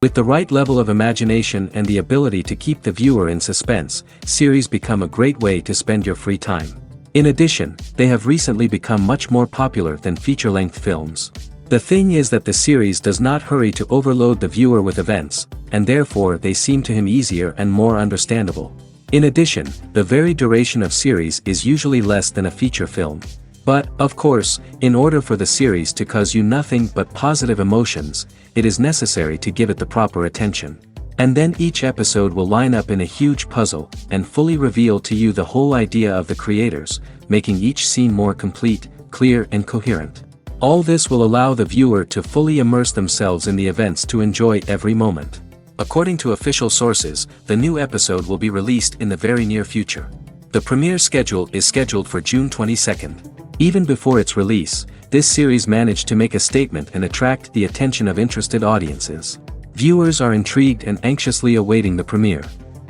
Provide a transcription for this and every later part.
With the right level of imagination and the ability to keep the viewer in suspense, series become a great way to spend your free time. In addition, they have recently become much more popular than feature-length films. The thing is that the series does not hurry to overload the viewer with events, and therefore they seem to him easier and more understandable. In addition, the very duration of series is usually less than a feature film. But, of course, in order for the series to cause you nothing but positive emotions, it is necessary to give it the proper attention. And then each episode will line up in a huge puzzle, and fully reveal to you the whole idea of the creators, making each scene more complete, clear and coherent. All this will allow the viewer to fully immerse themselves in the events to enjoy every moment. According to official sources, the new episode will be released in the very near future. The premiere schedule is scheduled for June 22nd. Even before its release, this series managed to make a statement and attract the attention of interested audiences. Viewers are intrigued and anxiously awaiting the premiere.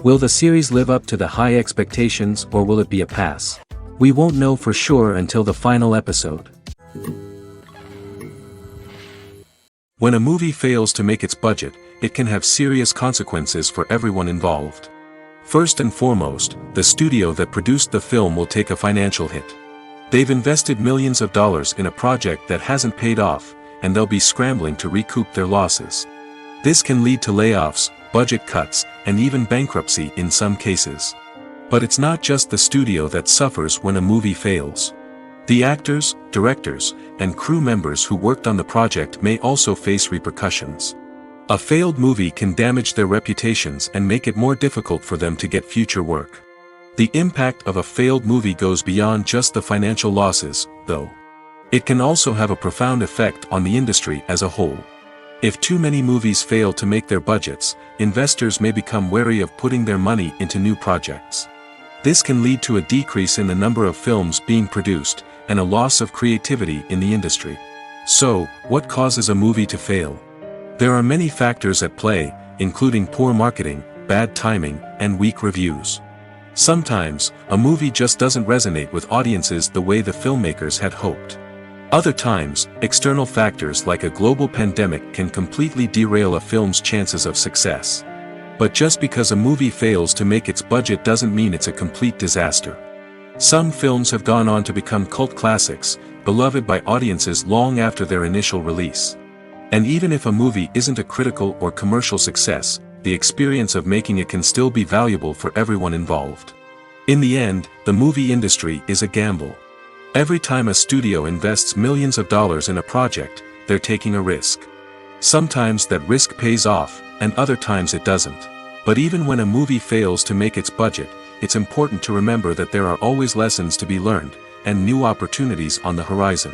Will the series live up to the high expectations or will it be a pass? We won't know for sure until the final episode. When a movie fails to make its budget, it can have serious consequences for everyone involved. First and foremost, the studio that produced the film will take a financial hit. They've invested millions of dollars in a project that hasn't paid off, and they'll be scrambling to recoup their losses. This can lead to layoffs, budget cuts, and even bankruptcy in some cases. But it's not just the studio that suffers when a movie fails. The actors, directors, and crew members who worked on the project may also face repercussions. A failed movie can damage their reputations and make it more difficult for them to get future work. The impact of a failed movie goes beyond just the financial losses, though. It can also have a profound effect on the industry as a whole. If too many movies fail to make their budgets, investors may become wary of putting their money into new projects. This can lead to a decrease in the number of films being produced, and a loss of creativity in the industry. So, what causes a movie to fail? There are many factors at play, including poor marketing, bad timing, and weak reviews. Sometimes, a movie just doesn't resonate with audiences the way the filmmakers had hoped. Other times, external factors like a global pandemic can completely derail a film's chances of success. But just because a movie fails to make its budget doesn't mean it's a complete disaster. Some films have gone on to become cult classics, beloved by audiences long after their initial release. And even if a movie isn't a critical or commercial success, the experience of making it can still be valuable for everyone involved. In the end, the movie industry is a gamble. Every time a studio invests millions of dollars in a project, they're taking a risk. Sometimes that risk pays off, and other times it doesn't. But even when a movie fails to make its budget, it's important to remember that there are always lessons to be learned, and new opportunities on the horizon.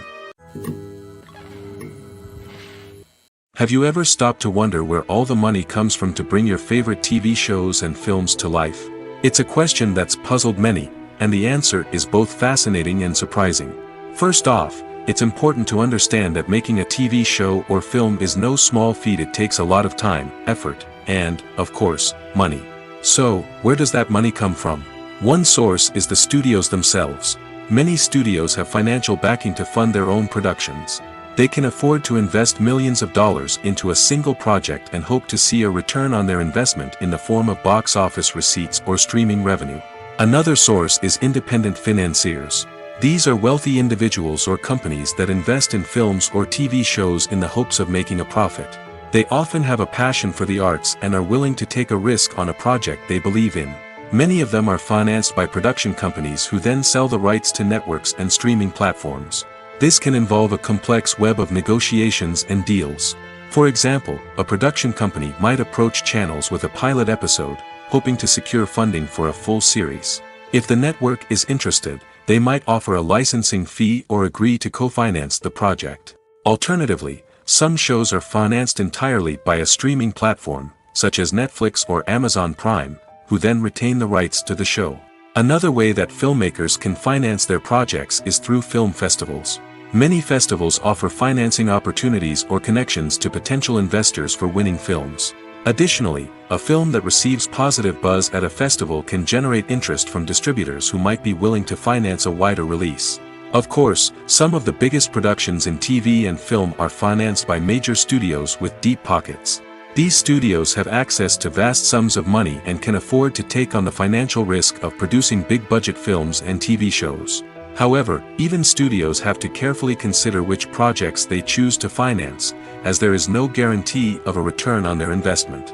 Have you ever stopped to wonder where all the money comes from to bring your favorite TV shows and films to life? It's a question that's puzzled many, and the answer is both fascinating and surprising. First off, it's important to understand that making a TV show or film is no small feat. It takes a lot of time, effort, and, of course, money. So, where does that money come from? One source is the studios themselves. Many studios have financial backing to fund their own productions. They can afford to invest millions of dollars into a single project and hope to see a return on their investment in the form of box office receipts or streaming revenue. Another source is independent financiers. These are wealthy individuals or companies that invest in films or TV shows in the hopes of making a profit. They often have a passion for the arts and are willing to take a risk on a project they believe in. Many of them are financed by production companies who then sell the rights to networks and streaming platforms. This can involve a complex web of negotiations and deals. For example, a production company might approach channels with a pilot episode, hoping to secure funding for a full series. If the network is interested, they might offer a licensing fee or agree to co-finance the project. Alternatively, some shows are financed entirely by a streaming platform, such as Netflix or Amazon Prime, who then retain the rights to the show. Another way that filmmakers can finance their projects is through film festivals. Many festivals offer financing opportunities or connections to potential investors for winning films. Additionally, a film that receives positive buzz at a festival can generate interest from distributors who might be willing to finance a wider release. Of course, some of the biggest productions in TV and film are financed by major studios with deep pockets. These studios have access to vast sums of money and can afford to take on the financial risk of producing big-budget films and TV shows. However, even studios have to carefully consider which projects they choose to finance, as there is no guarantee of a return on their investment.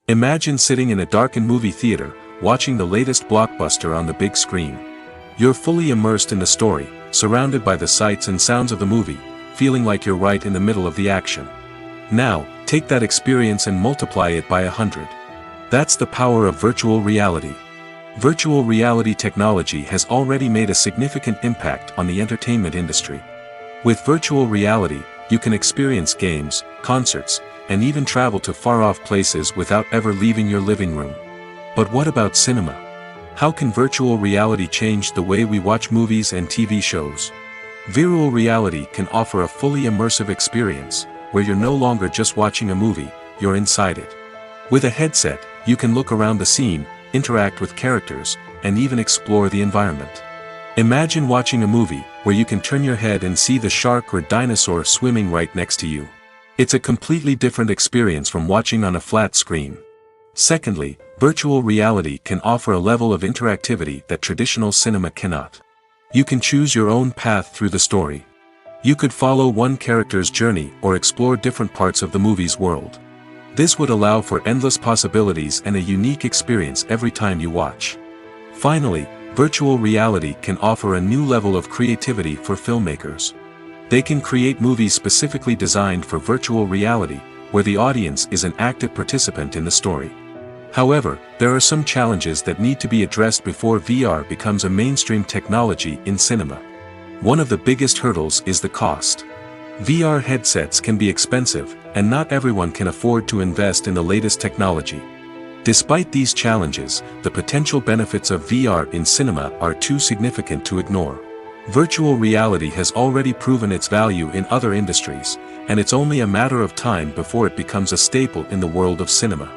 Imagine sitting in a darkened movie theater, watching the latest blockbuster on the big screen. You're fully immersed in the story, surrounded by the sights and sounds of the movie, feeling like you're right in the middle of the action. Now, take that experience and multiply it by 100. That's the power of virtual reality. Virtual reality technology has already made a significant impact on the entertainment industry. With virtual reality, you can experience games, concerts, and even travel to far-off places without ever leaving your living room. But what about cinema? How can virtual reality change the way we watch movies and TV shows? Virtual reality can offer a fully immersive experience, where you're no longer just watching a movie, you're inside it. With a headset, you can look around the scene, interact with characters, and even explore the environment. Imagine watching a movie where you can turn your head and see the shark or dinosaur swimming right next to you. It's a completely different experience from watching on a flat screen. Secondly, virtual reality can offer a level of interactivity that traditional cinema cannot. You can choose your own path through the story. You could follow one character's journey or explore different parts of the movie's world. This would allow for endless possibilities and a unique experience every time you watch. Finally, virtual reality can offer a new level of creativity for filmmakers. They can create movies specifically designed for virtual reality, where the audience is an active participant in the story. However, there are some challenges that need to be addressed before VR becomes a mainstream technology in cinema. One of the biggest hurdles is the cost. VR headsets can be expensive, and not everyone can afford to invest in the latest technology. Despite these challenges, the potential benefits of VR in cinema are too significant to ignore. Virtual reality has already proven its value in other industries, and it's only a matter of time before it becomes a staple in the world of cinema.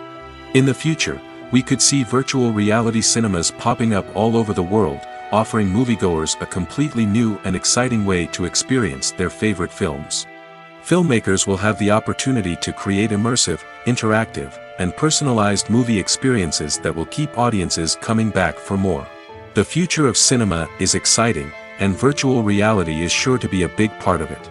In the future, we could see virtual reality cinemas popping up all over the world, offering moviegoers a completely new and exciting way to experience their favorite films. Filmmakers will have the opportunity to create immersive, interactive, and personalized movie experiences that will keep audiences coming back for more. The future of cinema is exciting, and virtual reality is sure to be a big part of it.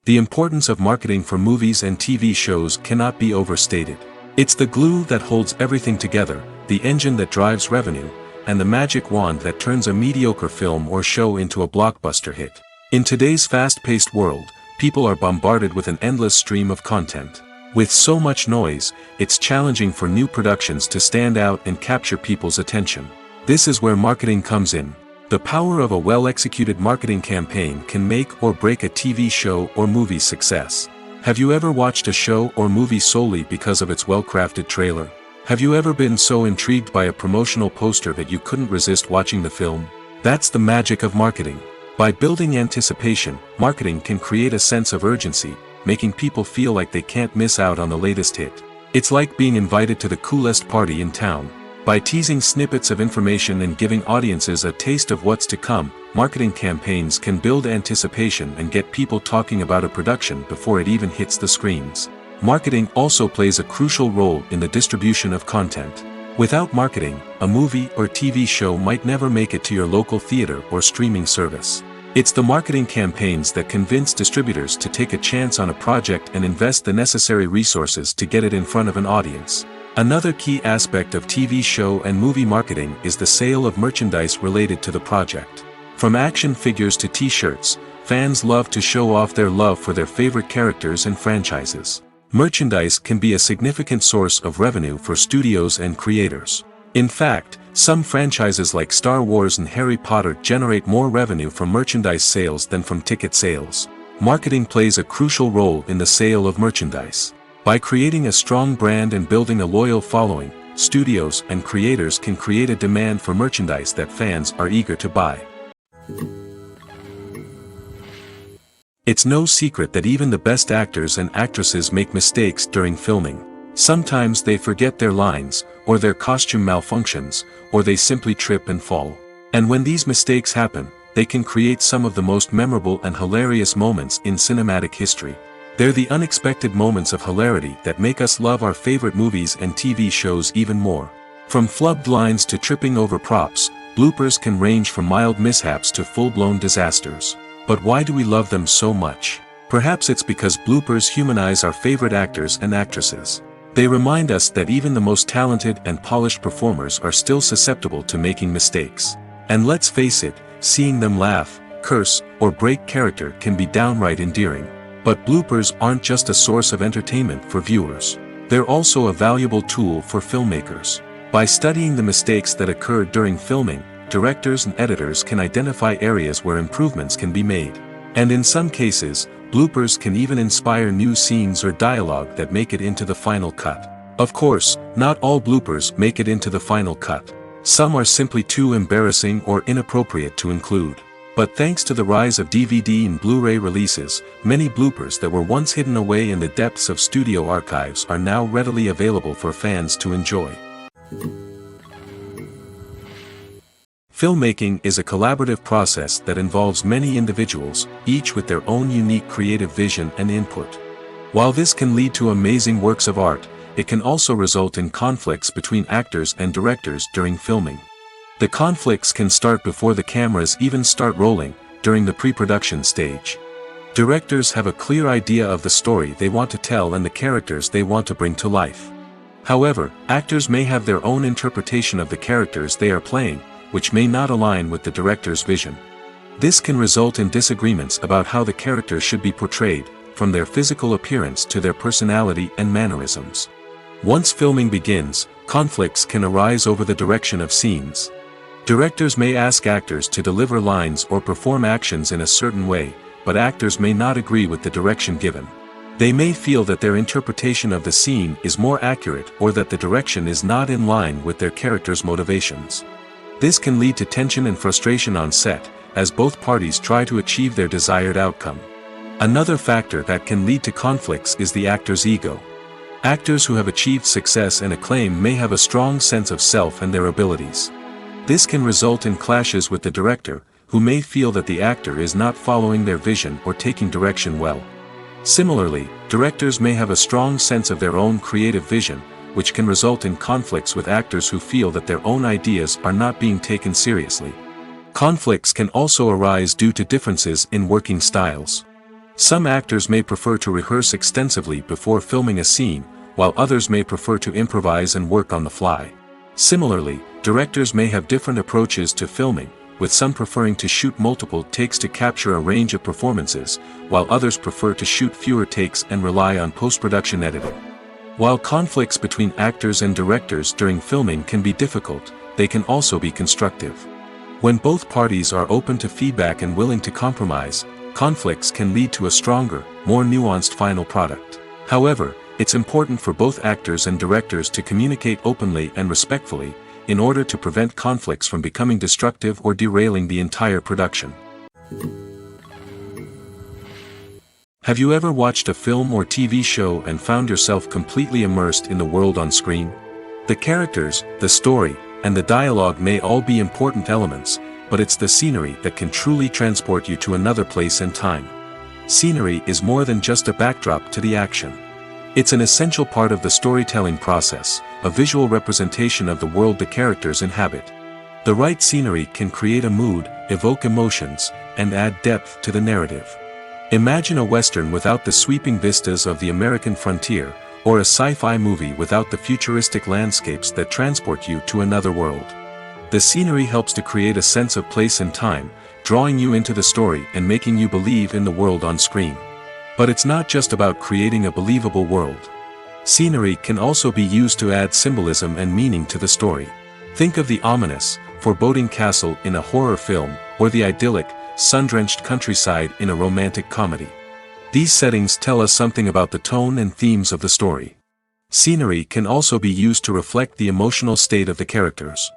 The importance of marketing for movies and TV shows cannot be overstated. It's the glue that holds everything together, the engine that drives revenue, and the magic wand that turns a mediocre film or show into a blockbuster hit. In today's fast-paced world, people are bombarded with an endless stream of content. With so much noise, it's challenging for new productions to stand out and capture people's attention. This is where marketing comes in. The power of a well-executed marketing campaign can make or break a TV show or movie's success. Have you ever watched a show or movie solely because of its well-crafted trailer? Have you ever been so intrigued by a promotional poster that you couldn't resist watching the film? That's the magic of marketing. By building anticipation, marketing can create a sense of urgency, making people feel like they can't miss out on the latest hit. It's like being invited to the coolest party in town. By teasing snippets of information and giving audiences a taste of what's to come, marketing campaigns can build anticipation and get people talking about a production before it even hits the screens. Marketing also plays a crucial role in the distribution of content. Without marketing, a movie or TV show might never make it to your local theater or streaming service. It's the marketing campaigns that convince distributors to take a chance on a project and invest the necessary resources to get it in front of an audience. Another key aspect of TV show and movie marketing is the sale of merchandise related to the project. From action figures to t-shirts, fans love to show off their love for their favorite characters and franchises. Merchandise can be a significant source of revenue for studios and creators. In fact, some franchises like Star Wars and Harry Potter generate more revenue from merchandise sales than from ticket sales. Marketing plays a crucial role in the sale of merchandise. By creating a strong brand and building a loyal following, studios and creators can create a demand for merchandise that fans are eager to buy. It's no secret that even the best actors and actresses make mistakes during filming. Sometimes they forget their lines, or their costume malfunctions, or they simply trip and fall. And when these mistakes happen, they can create some of the most memorable and hilarious moments in cinematic history. They're the unexpected moments of hilarity that make us love our favorite movies and TV shows even more. From flubbed lines to tripping over props, bloopers can range from mild mishaps to full-blown disasters. But why do we love them so much? Perhaps it's because bloopers humanize our favorite actors and actresses. They remind us that even the most talented and polished performers are still susceptible to making mistakes. And let's face it, seeing them laugh, curse, or break character can be downright endearing. But bloopers aren't just a source of entertainment for viewers. They're also a valuable tool for filmmakers. By studying the mistakes that occurred during filming, directors and editors can identify areas where improvements can be made. And in some cases, bloopers can even inspire new scenes or dialogue that make it into the final cut. Of course, not all bloopers make it into the final cut. Some are simply too embarrassing or inappropriate to include. But thanks to the rise of DVD and Blu-ray releases, many bloopers that were once hidden away in the depths of studio archives are now readily available for fans to enjoy. Filmmaking is a collaborative process that involves many individuals, each with their own unique creative vision and input. While this can lead to amazing works of art, it can also result in conflicts between actors and directors during filming. The conflicts can start before the cameras even start rolling, during the pre-production stage. Directors have a clear idea of the story they want to tell and the characters they want to bring to life. However, actors may have their own interpretation of the characters they are playing, which may not align with the director's vision. This can result in disagreements about how the characters should be portrayed, from their physical appearance to their personality and mannerisms. Once filming begins, conflicts can arise over the direction of scenes. Directors may ask actors to deliver lines or perform actions in a certain way, but actors may not agree with the direction given. They may feel that their interpretation of the scene is more accurate or that the direction is not in line with their character's motivations. This can lead to tension and frustration on set, as both parties try to achieve their desired outcome. Another factor that can lead to conflicts is the actor's ego. Actors who have achieved success and acclaim may have a strong sense of self and their abilities. This can result in clashes with the director, who may feel that the actor is not following their vision or taking direction well. Similarly, directors may have a strong sense of their own creative vision, which can result in conflicts with actors who feel that their own ideas are not being taken seriously. Conflicts can also arise due to differences in working styles. Some actors may prefer to rehearse extensively before filming a scene, while others may prefer to improvise and work on the fly. Similarly, directors may have different approaches to filming, with some preferring to shoot multiple takes to capture a range of performances, while others prefer to shoot fewer takes and rely on post-production editing. While conflicts between actors and directors during filming can be difficult, they can also be constructive. When both parties are open to feedback and willing to compromise, conflicts can lead to a stronger, more nuanced final product. However, it's important for both actors and directors to communicate openly and respectfully, in order to prevent conflicts from becoming destructive or derailing the entire production. Have you ever watched a film or TV show and found yourself completely immersed in the world on screen? The characters, the story, and the dialogue may all be important elements, but it's the scenery that can truly transport you to another place and time. Scenery is more than just a backdrop to the action. It's an essential part of the storytelling process, a visual representation of the world the characters inhabit. The right scenery can create a mood, evoke emotions, and add depth to the narrative. Imagine a Western without the sweeping vistas of the American frontier, or a sci-fi movie without the futuristic landscapes that transport you to another world. The scenery helps to create a sense of place and time, drawing you into the story and making you believe in the world on screen. But it's not just about creating a believable world. Scenery can also be used to add symbolism and meaning to the story. Think of the ominous, foreboding castle in a horror film, or the idyllic, sun-drenched countryside in a romantic comedy. These settings tell us something about the tone and themes of the story. Scenery can also be used to reflect the emotional state of the characters.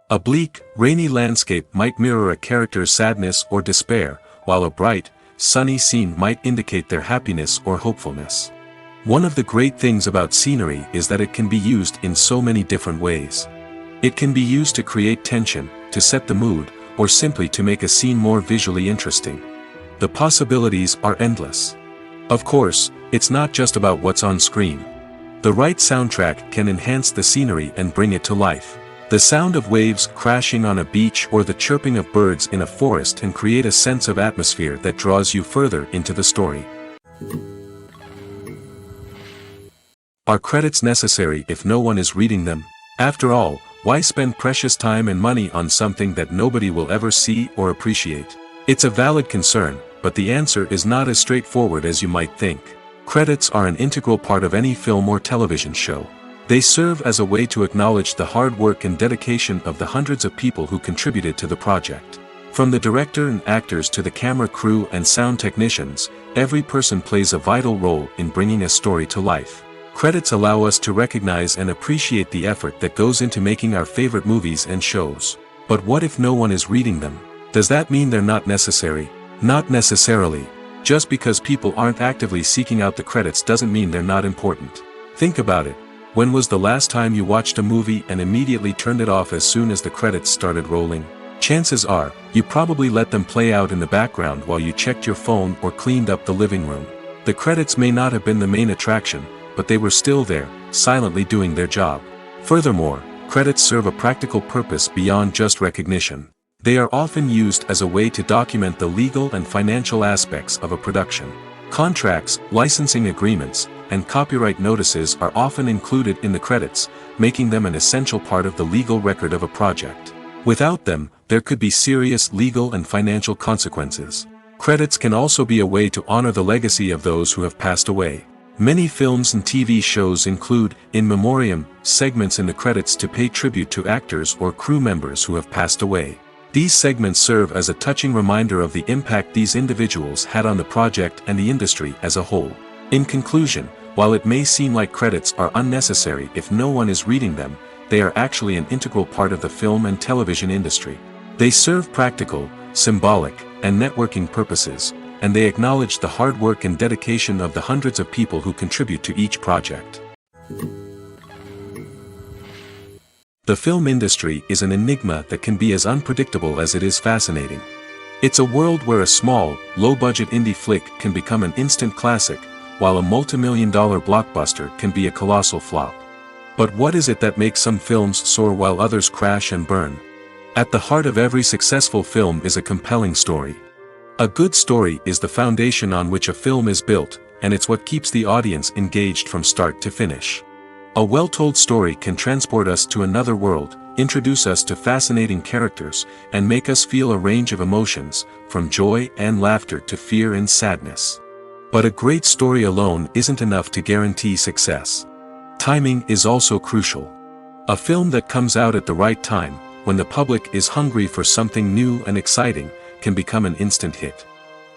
A bleak, rainy landscape might mirror a character's sadness or despair, while a bright, sunny scene might indicate their happiness or hopefulness. One of the great things about scenery is that it can be used in so many different ways. It can be used to create tension, to set the mood, or simply to make a scene more visually interesting. The possibilities are endless. Of course, it's not just about what's on screen. The right soundtrack can enhance the scenery and bring it to life. The sound of waves crashing on a beach or the chirping of birds in a forest can create a sense of atmosphere that draws you further into the story. Are credits necessary if no one is reading them? After all, why spend precious time and money on something that nobody will ever see or appreciate? It's a valid concern, but the answer is not as straightforward as you might think. Credits are an integral part of any film or television show. They serve as a way to acknowledge the hard work and dedication of the hundreds of people who contributed to the project. From the director and actors to the camera crew and sound technicians, every person plays a vital role in bringing a story to life. Credits allow us to recognize and appreciate the effort that goes into making our favorite movies and shows. But what if no one is reading them? Does that mean they're not necessary? Not necessarily. Just because people aren't actively seeking out the credits doesn't mean they're not important. Think about it. When was the last time you watched a movie and immediately turned it off as soon as the credits started rolling? Chances are, you probably let them play out in the background while you checked your phone or cleaned up the living room. The credits may not have been the main attraction, but they were still there, silently doing their job. Furthermore, credits serve a practical purpose beyond just recognition. They are often used as a way to document the legal and financial aspects of a production. Contracts, licensing agreements, and copyright notices are often included in the credits, making them an essential part of the legal record of a project. Without them, there could be serious legal and financial consequences. Credits can also be a way to honor the legacy of those who have passed away. Many films and TV shows include, in memoriam, segments in the credits to pay tribute to actors or crew members who have passed away. These segments serve as a touching reminder of the impact these individuals had on the project and the industry as a whole. In conclusion, while it may seem like credits are unnecessary if no one is reading them, they are actually an integral part of the film and television industry. They serve practical, symbolic, and networking purposes, and they acknowledge the hard work and dedication of the hundreds of people who contribute to each project. The film industry is an enigma that can be as unpredictable as it is fascinating. It's a world where a small, low-budget indie flick can become an instant classic, while a multi-million-dollar blockbuster can be a colossal flop. But what is it that makes some films soar while others crash and burn? At the heart of every successful film is a compelling story. A good story is the foundation on which a film is built, and it's what keeps the audience engaged from start to finish. A well-told story can transport us to another world, introduce us to fascinating characters, and make us feel a range of emotions, from joy and laughter to fear and sadness. But a great story alone isn't enough to guarantee success. Timing is also crucial. A film that comes out at the right time, when the public is hungry for something new and exciting, can become an instant hit.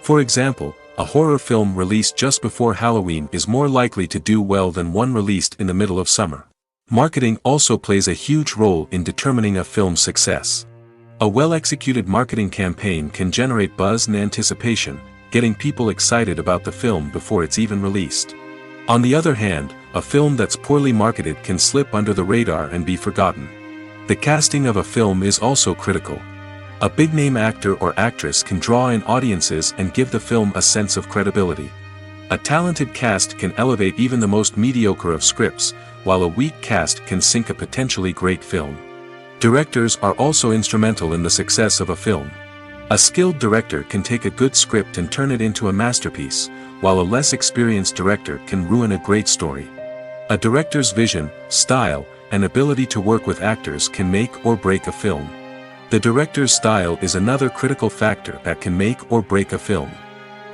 For example, a horror film released just before Halloween is more likely to do well than one released in the middle of summer. Marketing also plays a huge role in determining a film's success. A well-executed marketing campaign can generate buzz and anticipation, getting people excited about the film before it's even released. On the other hand, a film that's poorly marketed can slip under the radar and be forgotten. The casting of a film is also critical. A big-name actor or actress can draw in audiences and give the film a sense of credibility. A talented cast can elevate even the most mediocre of scripts, while a weak cast can sink a potentially great film. Directors are also instrumental in the success of a film. A skilled director can take a good script and turn it into a masterpiece, while a less experienced director can ruin a great story. A director's vision, style, and ability to work with actors can make or break a film. The director's style is another critical factor that can make or break a film.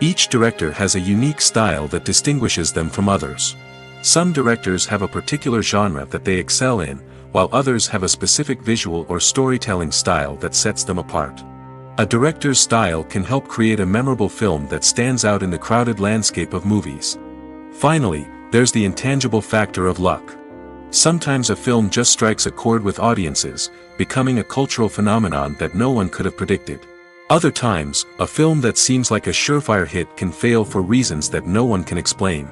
Each director has a unique style that distinguishes them from others. Some directors have a particular genre that they excel in, while others have a specific visual or storytelling style that sets them apart. A director's style can help create a memorable film that stands out in the crowded landscape of movies. Finally, there's the intangible factor of luck. Sometimes a film just strikes a chord with audiences, becoming a cultural phenomenon that no one could have predicted. Other times, a film that seems like a surefire hit can fail for reasons that no one can explain.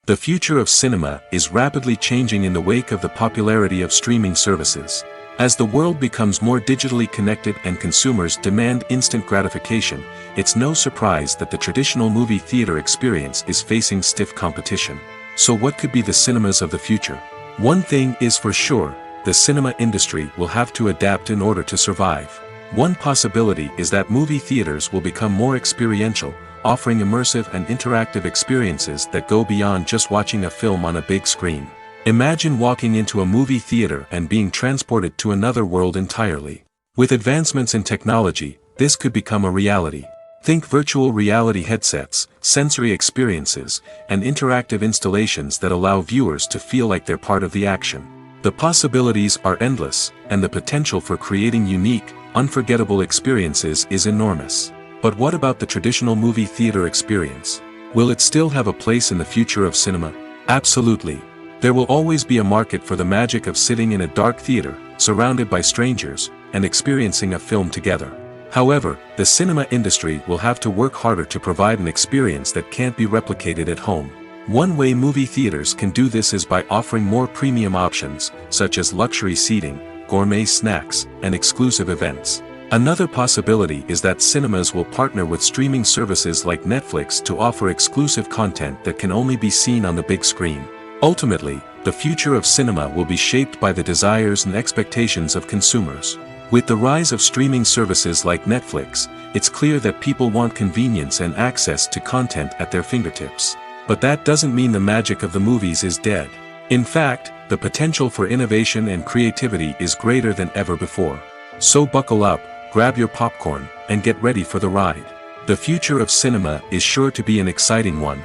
The future of cinema is rapidly changing in the wake of the popularity of streaming services. As the world becomes more digitally connected and consumers demand instant gratification, it's no surprise that the traditional movie theater experience is facing stiff competition. So what could be the cinemas of the future? One thing is for sure, the cinema industry will have to adapt in order to survive. One possibility is that movie theaters will become more experiential, offering immersive and interactive experiences that go beyond just watching a film on a big screen. Imagine walking into a movie theater and being transported to another world entirely. With advancements in technology, this could become a reality. Think virtual reality headsets, sensory experiences, and interactive installations that allow viewers to feel like they're part of the action. The possibilities are endless, and the potential for creating unique, unforgettable experiences is enormous. But what about the traditional movie theater experience? Will it still have a place in the future of cinema? Absolutely. There will always be a market for the magic of sitting in a dark theater, surrounded by strangers, and experiencing a film together. However, the cinema industry will have to work harder to provide an experience that can't be replicated at home. One way movie theaters can do this is by offering more premium options, such as luxury seating, gourmet snacks, and exclusive events. Another possibility is that cinemas will partner with streaming services like Netflix to offer exclusive content that can only be seen on the big screen. Ultimately, the future of cinema will be shaped by the desires and expectations of consumers. With the rise of streaming services like Netflix, it's clear that people want convenience and access to content at their fingertips. But that doesn't mean the magic of the movies is dead. In fact, the potential for innovation and creativity is greater than ever before. So buckle up, grab your popcorn, and get ready for the ride. The future of cinema is sure to be an exciting one.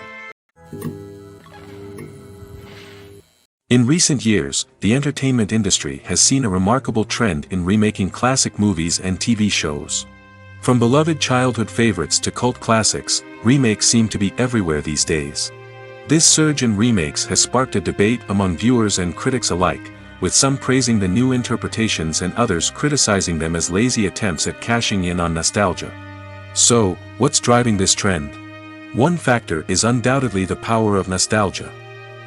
In recent years, the entertainment industry has seen a remarkable trend in remaking classic movies and TV shows. From beloved childhood favorites to cult classics, remakes seem to be everywhere these days. This surge in remakes has sparked a debate among viewers and critics alike, with some praising the new interpretations and others criticizing them as lazy attempts at cashing in on nostalgia. So, what's driving this trend? One factor is undoubtedly the power of nostalgia.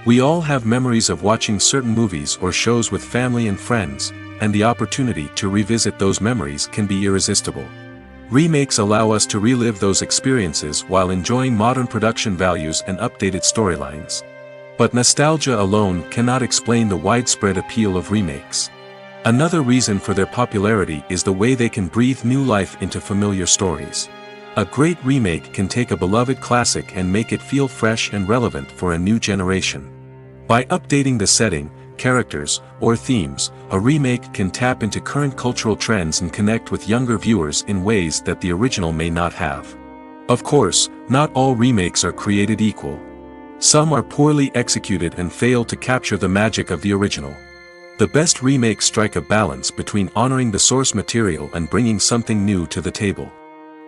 We all have memories of watching certain movies or shows with family and friends, and the opportunity to revisit those memories can be irresistible. Remakes allow us to relive those experiences while enjoying modern production values and updated storylines. But nostalgia alone cannot explain the widespread appeal of remakes. Another reason for their popularity is the way they can breathe new life into familiar stories. A great remake can take a beloved classic and make it feel fresh and relevant for a new generation. By updating the setting, characters, or themes, a remake can tap into current cultural trends and connect with younger viewers in ways that the original may not have. Of course, not all remakes are created equal. Some are poorly executed and fail to capture the magic of the original. The best remakes strike a balance between honoring the source material and bringing something new to the table.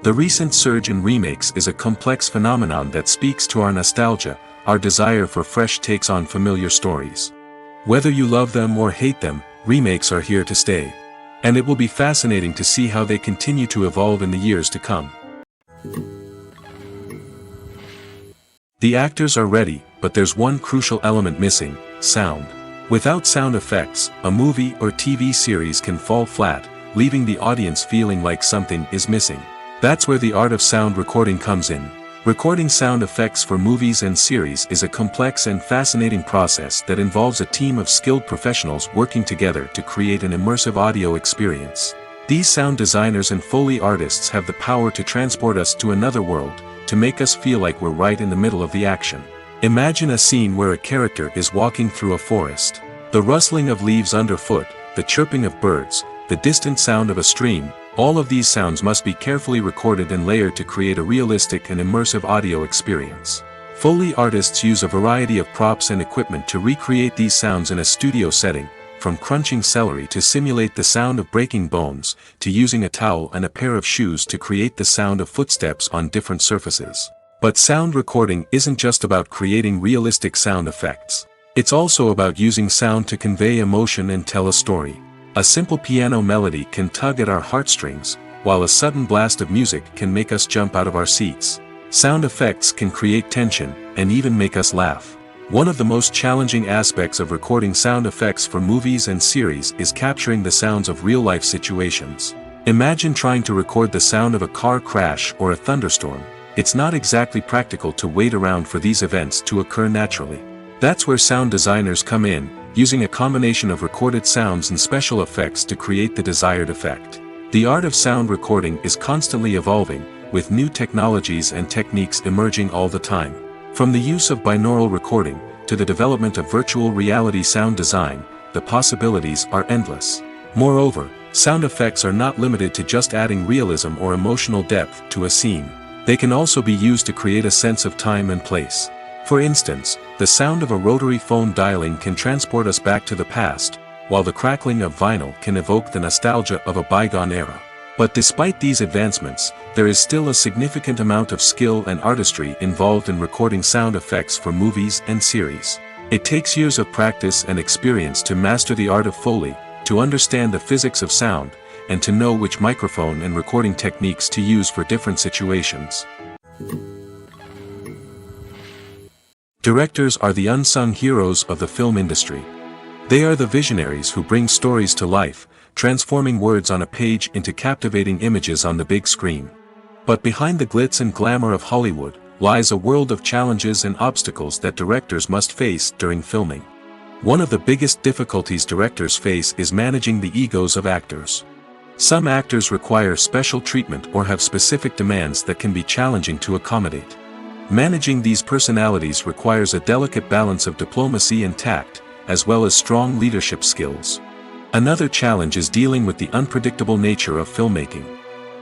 The recent surge in remakes is a complex phenomenon that speaks to our nostalgia, our desire for fresh takes on familiar stories. Whether you love them or hate them, remakes are here to stay. And it will be fascinating to see how they continue to evolve in the years to come. The actors are ready, but there's one crucial element missing: sound. Without sound effects, a movie or TV series can fall flat, leaving the audience feeling like something is missing. That's where the art of sound recording comes in. Recording sound effects for movies and series is a complex and fascinating process that involves a team of skilled professionals working together to create an immersive audio experience. These sound designers and Foley artists have the power to transport us to another world, to make us feel like we're right in the middle of the action. Imagine a scene where a character is walking through a forest. The rustling of leaves underfoot, the chirping of birds, the distant sound of a stream, all of these sounds must be carefully recorded and layered to create a realistic and immersive audio experience. Foley artists use a variety of props and equipment to recreate these sounds in a studio setting, from crunching celery to simulate the sound of breaking bones, to using a towel and a pair of shoes to create the sound of footsteps on different surfaces. But sound recording isn't just about creating realistic sound effects. It's also about using sound to convey emotion and tell a story. A simple piano melody can tug at our heartstrings, while a sudden blast of music can make us jump out of our seats. Sound effects can create tension, and even make us laugh. One of the most challenging aspects of recording sound effects for movies and series is capturing the sounds of real-life situations. Imagine trying to record the sound of a car crash or a thunderstorm. It's not exactly practical to wait around for these events to occur naturally. That's where sound designers come in, using a combination of recorded sounds and special effects to create the desired effect. The art of sound recording is constantly evolving, with new technologies and techniques emerging all the time. From the use of binaural recording, to the development of virtual reality sound design, the possibilities are endless. Moreover, sound effects are not limited to just adding realism or emotional depth to a scene. They can also be used to create a sense of time and place. For instance, the sound of a rotary phone dialing can transport us back to the past, while the crackling of vinyl can evoke the nostalgia of a bygone era. But despite these advancements, there is still a significant amount of skill and artistry involved in recording sound effects for movies and series. It takes years of practice and experience to master the art of Foley, to understand the physics of sound, and to know which microphone and recording techniques to use for different situations. Directors are the unsung heroes of the film industry. They are the visionaries who bring stories to life, transforming words on a page into captivating images on the big screen. But behind the glitz and glamour of Hollywood, lies a world of challenges and obstacles that directors must face during filming. One of the biggest difficulties directors face is managing the egos of actors. Some actors require special treatment or have specific demands that can be challenging to accommodate. Managing these personalities requires a delicate balance of diplomacy and tact, as well as strong leadership skills. Another challenge is dealing with the unpredictable nature of filmmaking.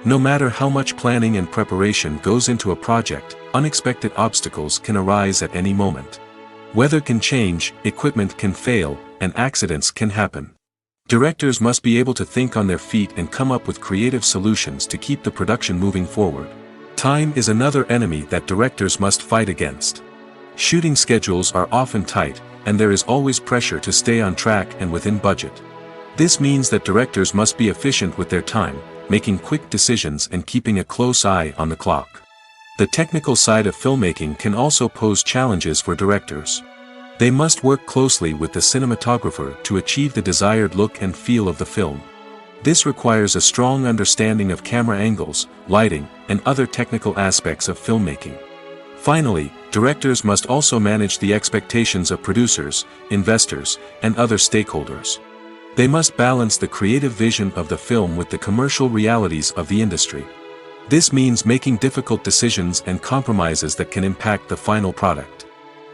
No matter how much planning and preparation goes into a project, unexpected obstacles can arise at any moment. Weather can change, equipment can fail, and accidents can happen. Directors must be able to think on their feet and come up with creative solutions to keep the production moving forward. Time is another enemy that directors must fight against. Shooting schedules are often tight, and there is always pressure to stay on track and within budget. This means that directors must be efficient with their time, making quick decisions and keeping a close eye on the clock. The technical side of filmmaking can also pose challenges for directors. They must work closely with the cinematographer to achieve the desired look and feel of the film. This requires a strong understanding of camera angles, lighting, and other technical aspects of filmmaking. Finally, directors must also manage the expectations of producers, investors, and other stakeholders. They must balance the creative vision of the film with the commercial realities of the industry. This means making difficult decisions and compromises that can impact the final product.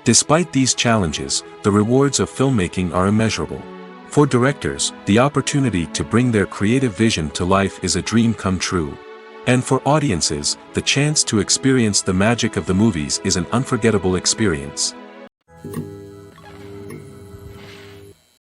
Despite these challenges, the rewards of filmmaking are immeasurable. For directors, the opportunity to bring their creative vision to life is a dream come true. And for audiences, the chance to experience the magic of the movies is an unforgettable experience.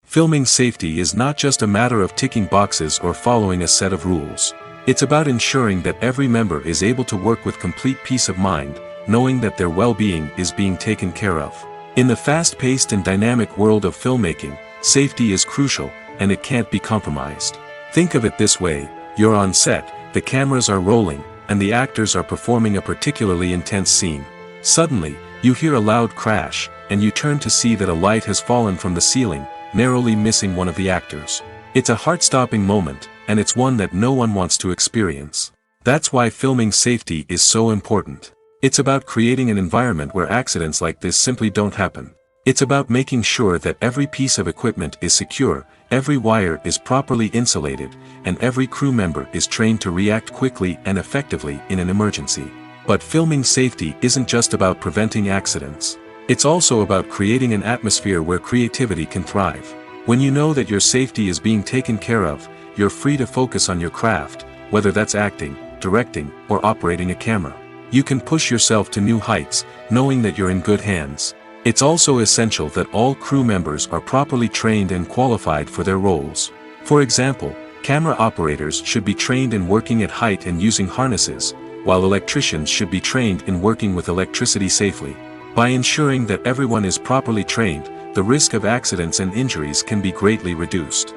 Filming safety is not just a matter of ticking boxes or following a set of rules. It's about ensuring that every member is able to work with complete peace of mind, knowing that their well-being is being taken care of. In the fast-paced and dynamic world of filmmaking, safety is crucial, and it can't be compromised. Think of it this way: you're on set, the cameras are rolling, and the actors are performing a particularly intense scene. Suddenly, you hear a loud crash, and you turn to see that a light has fallen from the ceiling, narrowly missing one of the actors. It's a heart-stopping moment, and it's one that no one wants to experience. That's why filming safety is so important. It's about creating an environment where accidents like this simply don't happen. It's about making sure that every piece of equipment is secure, every wire is properly insulated, and every crew member is trained to react quickly and effectively in an emergency. But filming safety isn't just about preventing accidents. It's also about creating an atmosphere where creativity can thrive. When you know that your safety is being taken care of, you're free to focus on your craft, whether that's acting, directing, or operating a camera. You can push yourself to new heights, knowing that you're in good hands. It's also essential that all crew members are properly trained and qualified for their roles. For example, camera operators should be trained in working at height and using harnesses, while electricians should be trained in working with electricity safely. By ensuring that everyone is properly trained, the risk of accidents and injuries can be greatly reduced.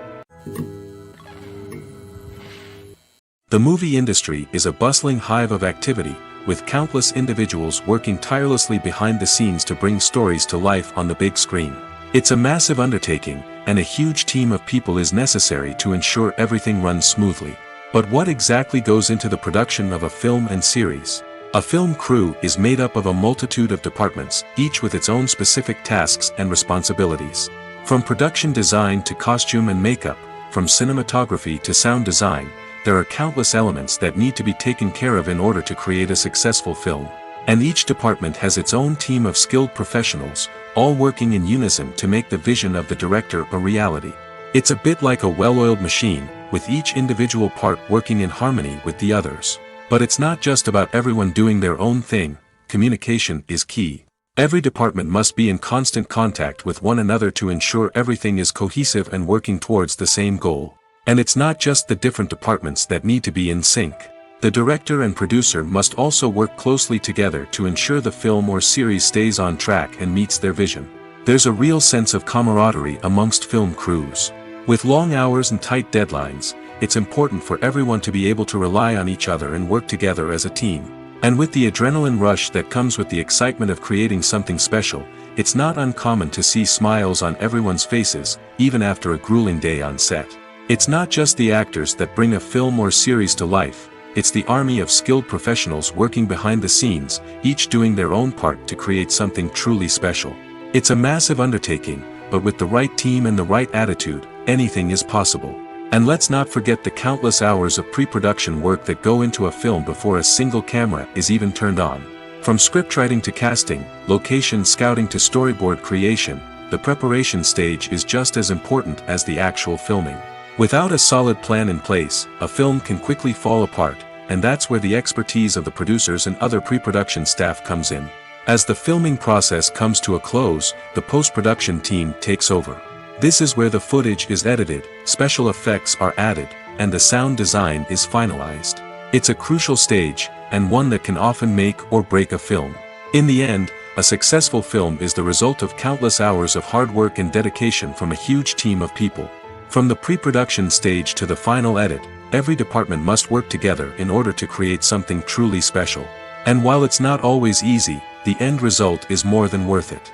The movie industry is a bustling hive of activity, with countless individuals working tirelessly behind the scenes to bring stories to life on the big screen. It's a massive undertaking, and a huge team of people is necessary to ensure everything runs smoothly. But what exactly goes into the production of a film and series? A film crew is made up of a multitude of departments, each with its own specific tasks and responsibilities. From production design to costume and makeup, from cinematography to sound design, there are countless elements that need to be taken care of in order to create a successful film. And each department has its own team of skilled professionals, all working in unison to make the vision of the director a reality. It's a bit like a well-oiled machine, with each individual part working in harmony with the others. But it's not just about everyone doing their own thing. Communication is key. Every department must be in constant contact with one another to ensure everything is cohesive and working towards the same goal. And it's not just the different departments that need to be in sync. The director and producer must also work closely together to ensure the film or series stays on track and meets their vision. There's a real sense of camaraderie amongst film crews. With long hours and tight deadlines, it's important for everyone to be able to rely on each other and work together as a team. And with the adrenaline rush that comes with the excitement of creating something special, it's not uncommon to see smiles on everyone's faces, even after a grueling day on set. It's not just the actors that bring a film or series to life, it's the army of skilled professionals working behind the scenes, each doing their own part to create something truly special. It's a massive undertaking, but with the right team and the right attitude, anything is possible. And let's not forget the countless hours of pre-production work that go into a film before a single camera is even turned on. From scriptwriting to casting, location scouting to storyboard creation, the preparation stage is just as important as the actual filming. Without a solid plan in place, a film can quickly fall apart, and that's where the expertise of the producers and other pre-production staff comes in. As the filming process comes to a close, the post-production team takes over. This is where the footage is edited, special effects are added, and the sound design is finalized. It's a crucial stage, and one that can often make or break a film. In the end, a successful film is the result of countless hours of hard work and dedication from a huge team of people. From the pre-production stage to the final edit, every department must work together in order to create something truly special. And while it's not always easy, the end result is more than worth it.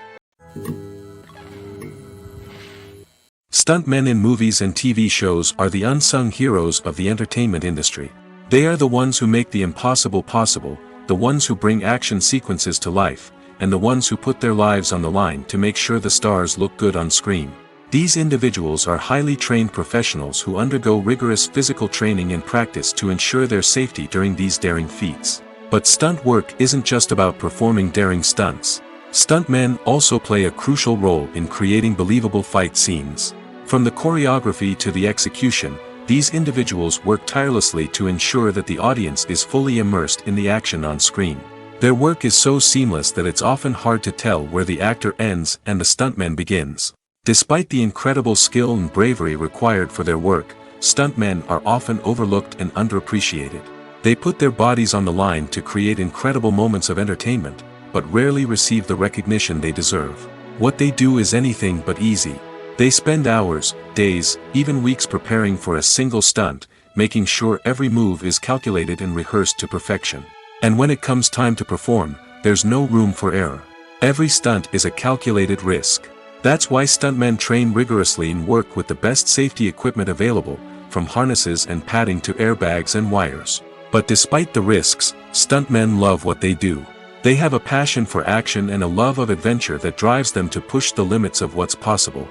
Stuntmen in movies and TV shows are the unsung heroes of the entertainment industry. They are the ones who make the impossible possible, the ones who bring action sequences to life, and the ones who put their lives on the line to make sure the stars look good on screen. These individuals are highly trained professionals who undergo rigorous physical training and practice to ensure their safety during these daring feats. But stunt work isn't just about performing daring stunts. Stuntmen also play a crucial role in creating believable fight scenes. From the choreography to the execution, these individuals work tirelessly to ensure that the audience is fully immersed in the action on screen. Their work is so seamless that it's often hard to tell where the actor ends and the stuntman begins. Despite the incredible skill and bravery required for their work, stuntmen are often overlooked and underappreciated. They put their bodies on the line to create incredible moments of entertainment, but rarely receive the recognition they deserve. What they do is anything but easy. They spend hours, days, even weeks preparing for a single stunt, making sure every move is calculated and rehearsed to perfection. And when it comes time to perform, there's no room for error. Every stunt is a calculated risk. That's why stuntmen train rigorously and work with the best safety equipment available, from harnesses and padding to airbags and wires. But despite the risks, stuntmen love what they do. They have a passion for action and a love of adventure that drives them to push the limits of what's possible.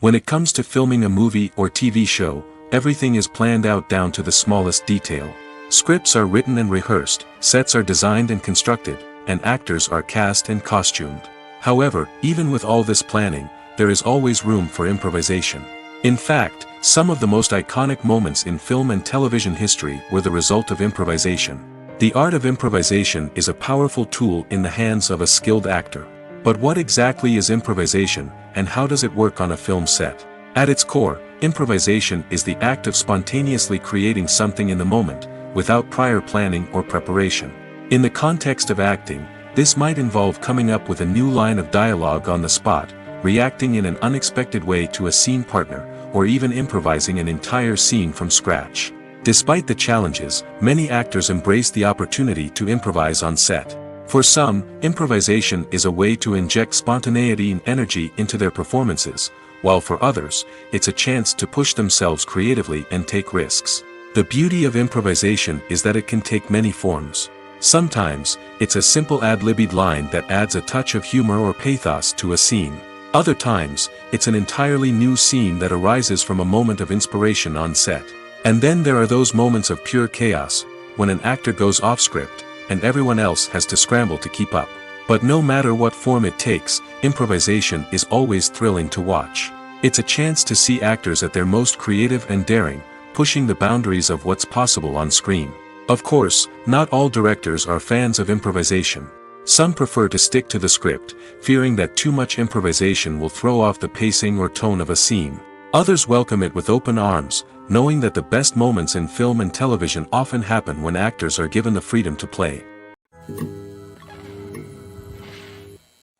When it comes to filming a movie or TV show, everything is planned out down to the smallest detail. Scripts are written and rehearsed, sets are designed and constructed, and actors are cast and costumed. However, even with all this planning, there is always room for improvisation. In fact, some of the most iconic moments in film and television history were the result of improvisation. The art of improvisation is a powerful tool in the hands of a skilled actor. But what exactly is improvisation, and how does it work on a film set? At its core, improvisation is the act of spontaneously creating something in the moment, without prior planning or preparation. In the context of acting, this might involve coming up with a new line of dialogue on the spot, reacting in an unexpected way to a scene partner, or even improvising an entire scene from scratch. Despite the challenges, many actors embrace the opportunity to improvise on set. For some, improvisation is a way to inject spontaneity and energy into their performances, while for others, it's a chance to push themselves creatively and take risks. The beauty of improvisation is that it can take many forms. Sometimes, it's a simple ad-libbed line that adds a touch of humor or pathos to a scene. Other times, it's an entirely new scene that arises from a moment of inspiration on set. And then there are those moments of pure chaos, when an actor goes off script, and everyone else has to scramble to keep up. But no matter what form it takes, improvisation is always thrilling to watch. It's a chance to see actors at their most creative and daring, pushing the boundaries of what's possible on screen. Of course, not all directors are fans of improvisation. Some prefer to stick to the script, fearing that too much improvisation will throw off the pacing or tone of a scene. Others welcome it with open arms, knowing that the best moments in film and television often happen when actors are given the freedom to play.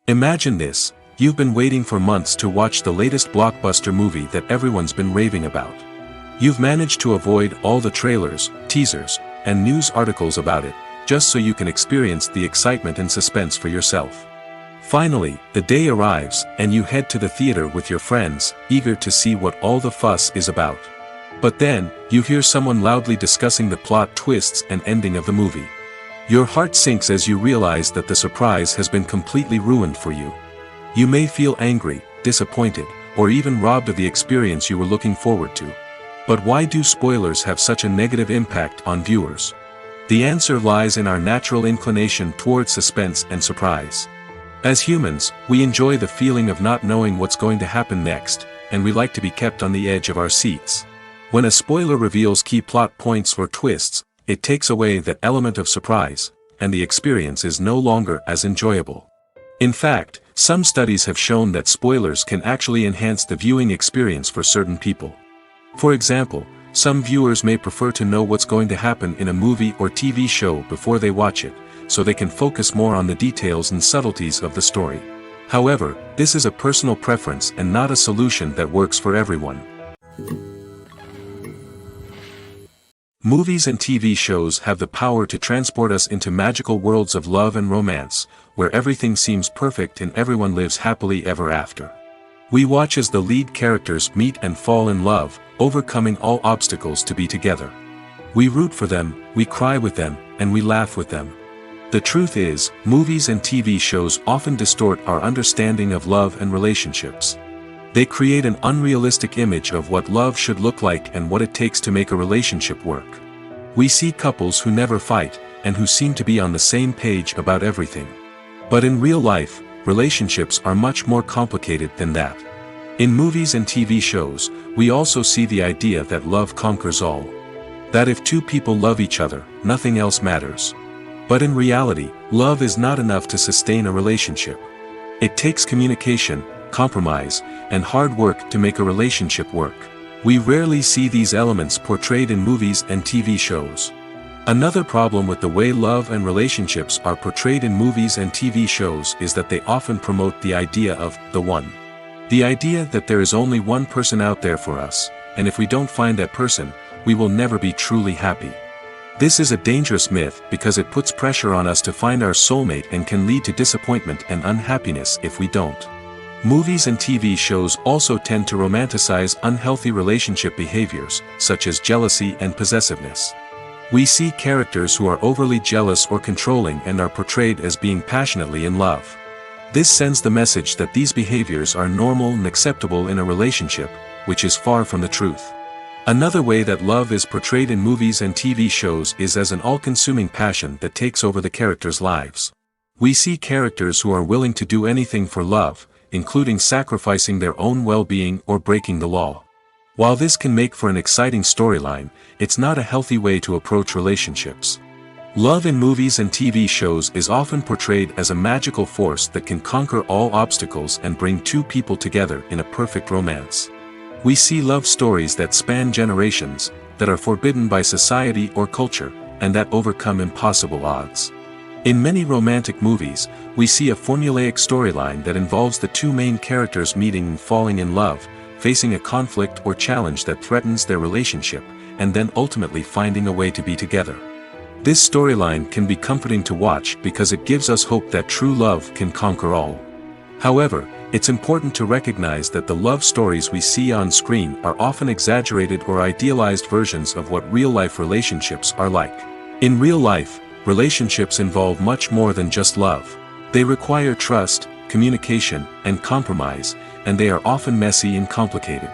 Imagine this: you've been waiting for months to watch the latest blockbuster movie that everyone's been raving about. You've managed to avoid all the trailers, teasers, and news articles about it, just so you can experience the excitement and suspense for yourself. Finally, the day arrives, and you head to the theater with your friends, eager to see what all the fuss is about. But then, you hear someone loudly discussing the plot twists and ending of the movie. Your heart sinks as you realize that the surprise has been completely ruined for you. You may feel angry, disappointed, or even robbed of the experience you were looking forward to. But why do spoilers have such a negative impact on viewers? The answer lies in our natural inclination toward suspense and surprise. As humans, we enjoy the feeling of not knowing what's going to happen next, and we like to be kept on the edge of our seats. When a spoiler reveals key plot points or twists, it takes away that element of surprise, and the experience is no longer as enjoyable. In fact, some studies have shown that spoilers can actually enhance the viewing experience for certain people. For example, some viewers may prefer to know what's going to happen in a movie or TV show before they watch it, so they can focus more on the details and subtleties of the story. However, this is a personal preference and not a solution that works for everyone. Movies and TV shows have the power to transport us into magical worlds of love and romance, where everything seems perfect and everyone lives happily ever after. We watch as the lead characters meet and fall in love, overcoming all obstacles to be together. We root for them, we cry with them, and we laugh with them. The truth is, movies and TV shows often distort our understanding of love and relationships. They create an unrealistic image of what love should look like and what it takes to make a relationship work. We see couples who never fight, and who seem to be on the same page about everything. But in real life, relationships are much more complicated than that. In movies and TV shows, we also see the idea that love conquers all. That if two people love each other, nothing else matters. But in reality, love is not enough to sustain a relationship. It takes communication, compromise, and hard work to make a relationship work. We rarely see these elements portrayed in movies and TV shows. Another problem with the way love and relationships are portrayed in movies and TV shows is that they often promote the idea of the one. The idea that there is only one person out there for us, and if we don't find that person, we will never be truly happy. This is a dangerous myth because it puts pressure on us to find our soulmate and can lead to disappointment and unhappiness if we don't. Movies and TV shows also tend to romanticize unhealthy relationship behaviors, such as jealousy and possessiveness. We see characters who are overly jealous or controlling and are portrayed as being passionately in love. This sends the message that these behaviors are normal and acceptable in a relationship, which is far from the truth. Another way that love is portrayed in movies and TV shows is as an all-consuming passion that takes over the characters' lives. We see characters who are willing to do anything for love, including sacrificing their own well-being or breaking the law. While this can make for an exciting storyline, it's not a healthy way to approach relationships. Love in movies and TV shows is often portrayed as a magical force that can conquer all obstacles and bring two people together in a perfect romance. We see love stories that span generations, that are forbidden by society or culture, and that overcome impossible odds. In many romantic movies, we see a formulaic storyline that involves the two main characters meeting and falling in love, facing a conflict or challenge that threatens their relationship, and then ultimately finding a way to be together. This storyline can be comforting to watch because it gives us hope that true love can conquer all. However, it's important to recognize that the love stories we see on screen are often exaggerated or idealized versions of what real-life relationships are like. In real life, relationships involve much more than just love. They require trust, communication, and compromise, and they are often messy and complicated.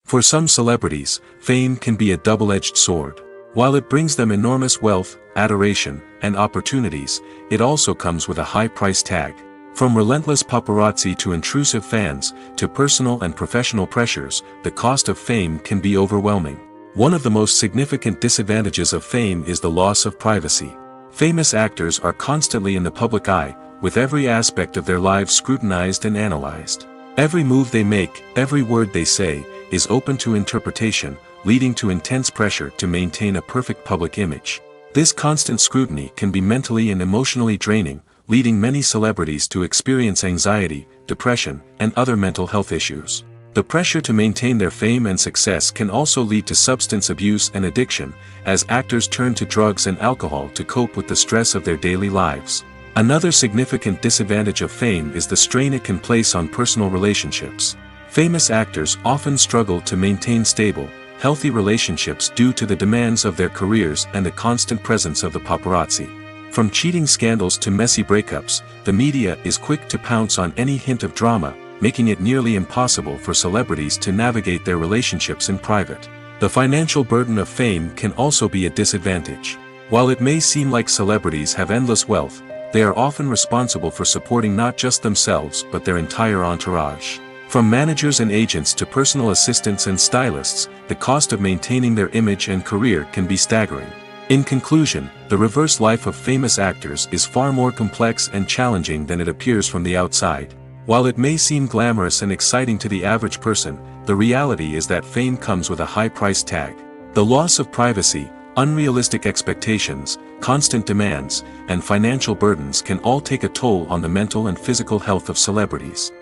For some celebrities, fame can be a double-edged sword. While it brings them enormous wealth, adoration, and opportunities, it also comes with a high price tag. From relentless paparazzi to intrusive fans, to personal and professional pressures, the cost of fame can be overwhelming. One of the most significant disadvantages of fame is the loss of privacy. Famous actors are constantly in the public eye, with every aspect of their lives scrutinized and analyzed. Every move they make, every word they say, is open to interpretation, leading to intense pressure to maintain a perfect public image. This constant scrutiny can be mentally and emotionally draining, leading many celebrities to experience anxiety, depression, and other mental health issues. The pressure to maintain their fame and success can also lead to substance abuse and addiction, as actors turn to drugs and alcohol to cope with the stress of their daily lives. Another significant disadvantage of fame is the strain it can place on personal relationships. Famous actors often struggle to maintain stable, healthy relationships due to the demands of their careers and the constant presence of the paparazzi. From cheating scandals to messy breakups, the media is quick to pounce on any hint of drama, making it nearly impossible for celebrities to navigate their relationships in private. The financial burden of fame can also be a disadvantage. While it may seem like celebrities have endless wealth, they are often responsible for supporting not just themselves but their entire entourage. From managers and agents to personal assistants and stylists, the cost of maintaining their image and career can be staggering. In conclusion, the reverse life of famous actors is far more complex and challenging than it appears from the outside. While it may seem glamorous and exciting to the average person, the reality is that fame comes with a high price tag. The loss of privacy, unrealistic expectations, constant demands, and financial burdens can all take a toll on the mental and physical health of celebrities.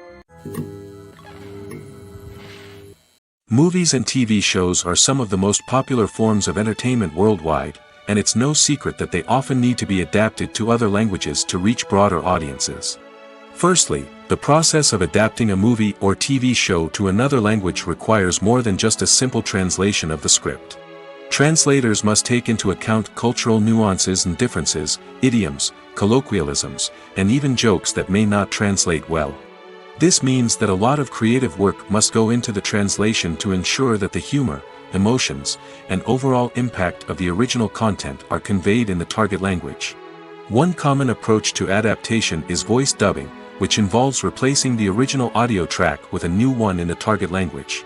Movies and TV shows are some of the most popular forms of entertainment worldwide, and it's no secret that they often need to be adapted to other languages to reach broader audiences. Firstly, the process of adapting a movie or TV show to another language requires more than just a simple translation of the script. Translators must take into account cultural nuances and differences, idioms, colloquialisms, and even jokes that may not translate well. This means that a lot of creative work must go into the translation to ensure that the humor, emotions, and overall impact of the original content are conveyed in the target language. One common approach to adaptation is voice dubbing, which involves replacing the original audio track with a new one in the target language.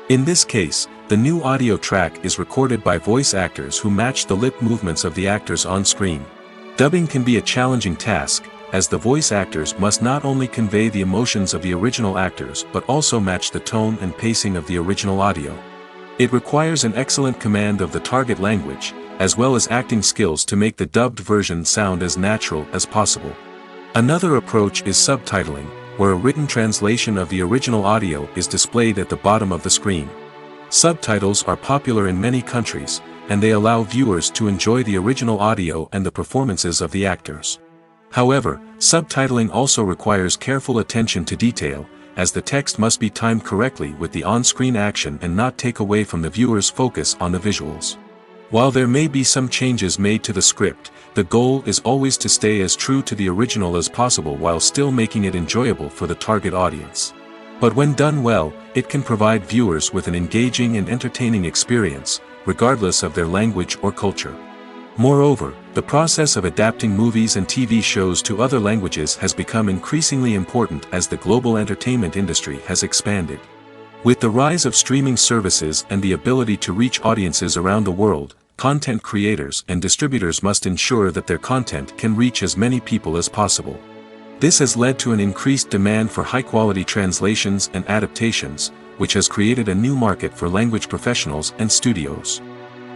In this case, the new audio track is recorded by voice actors who match the lip movements of the actors on screen. Dubbing can be a challenging task, as the voice actors must not only convey the emotions of the original actors but also match the tone and pacing of the original audio. It requires an excellent command of the target language, as well as acting skills to make the dubbed version sound as natural as possible. Another approach is subtitling, where a written translation of the original audio is displayed at the bottom of the screen. Subtitles are popular in many countries, and they allow viewers to enjoy the original audio and the performances of the actors. However, subtitling also requires careful attention to detail, as the text must be timed correctly with the on-screen action and not take away from the viewer's focus on the visuals. While there may be some changes made to the script, the goal is always to stay as true to the original as possible while still making it enjoyable for the target audience. But when done well, it can provide viewers with an engaging and entertaining experience, regardless of their language or culture. Moreover, the process of adapting movies and TV shows to other languages has become increasingly important as the global entertainment industry has expanded. With the rise of streaming services and the ability to reach audiences around the world, content creators and distributors must ensure that their content can reach as many people as possible. This has led to an increased demand for high-quality translations and adaptations, which has created a new market for language professionals and studios.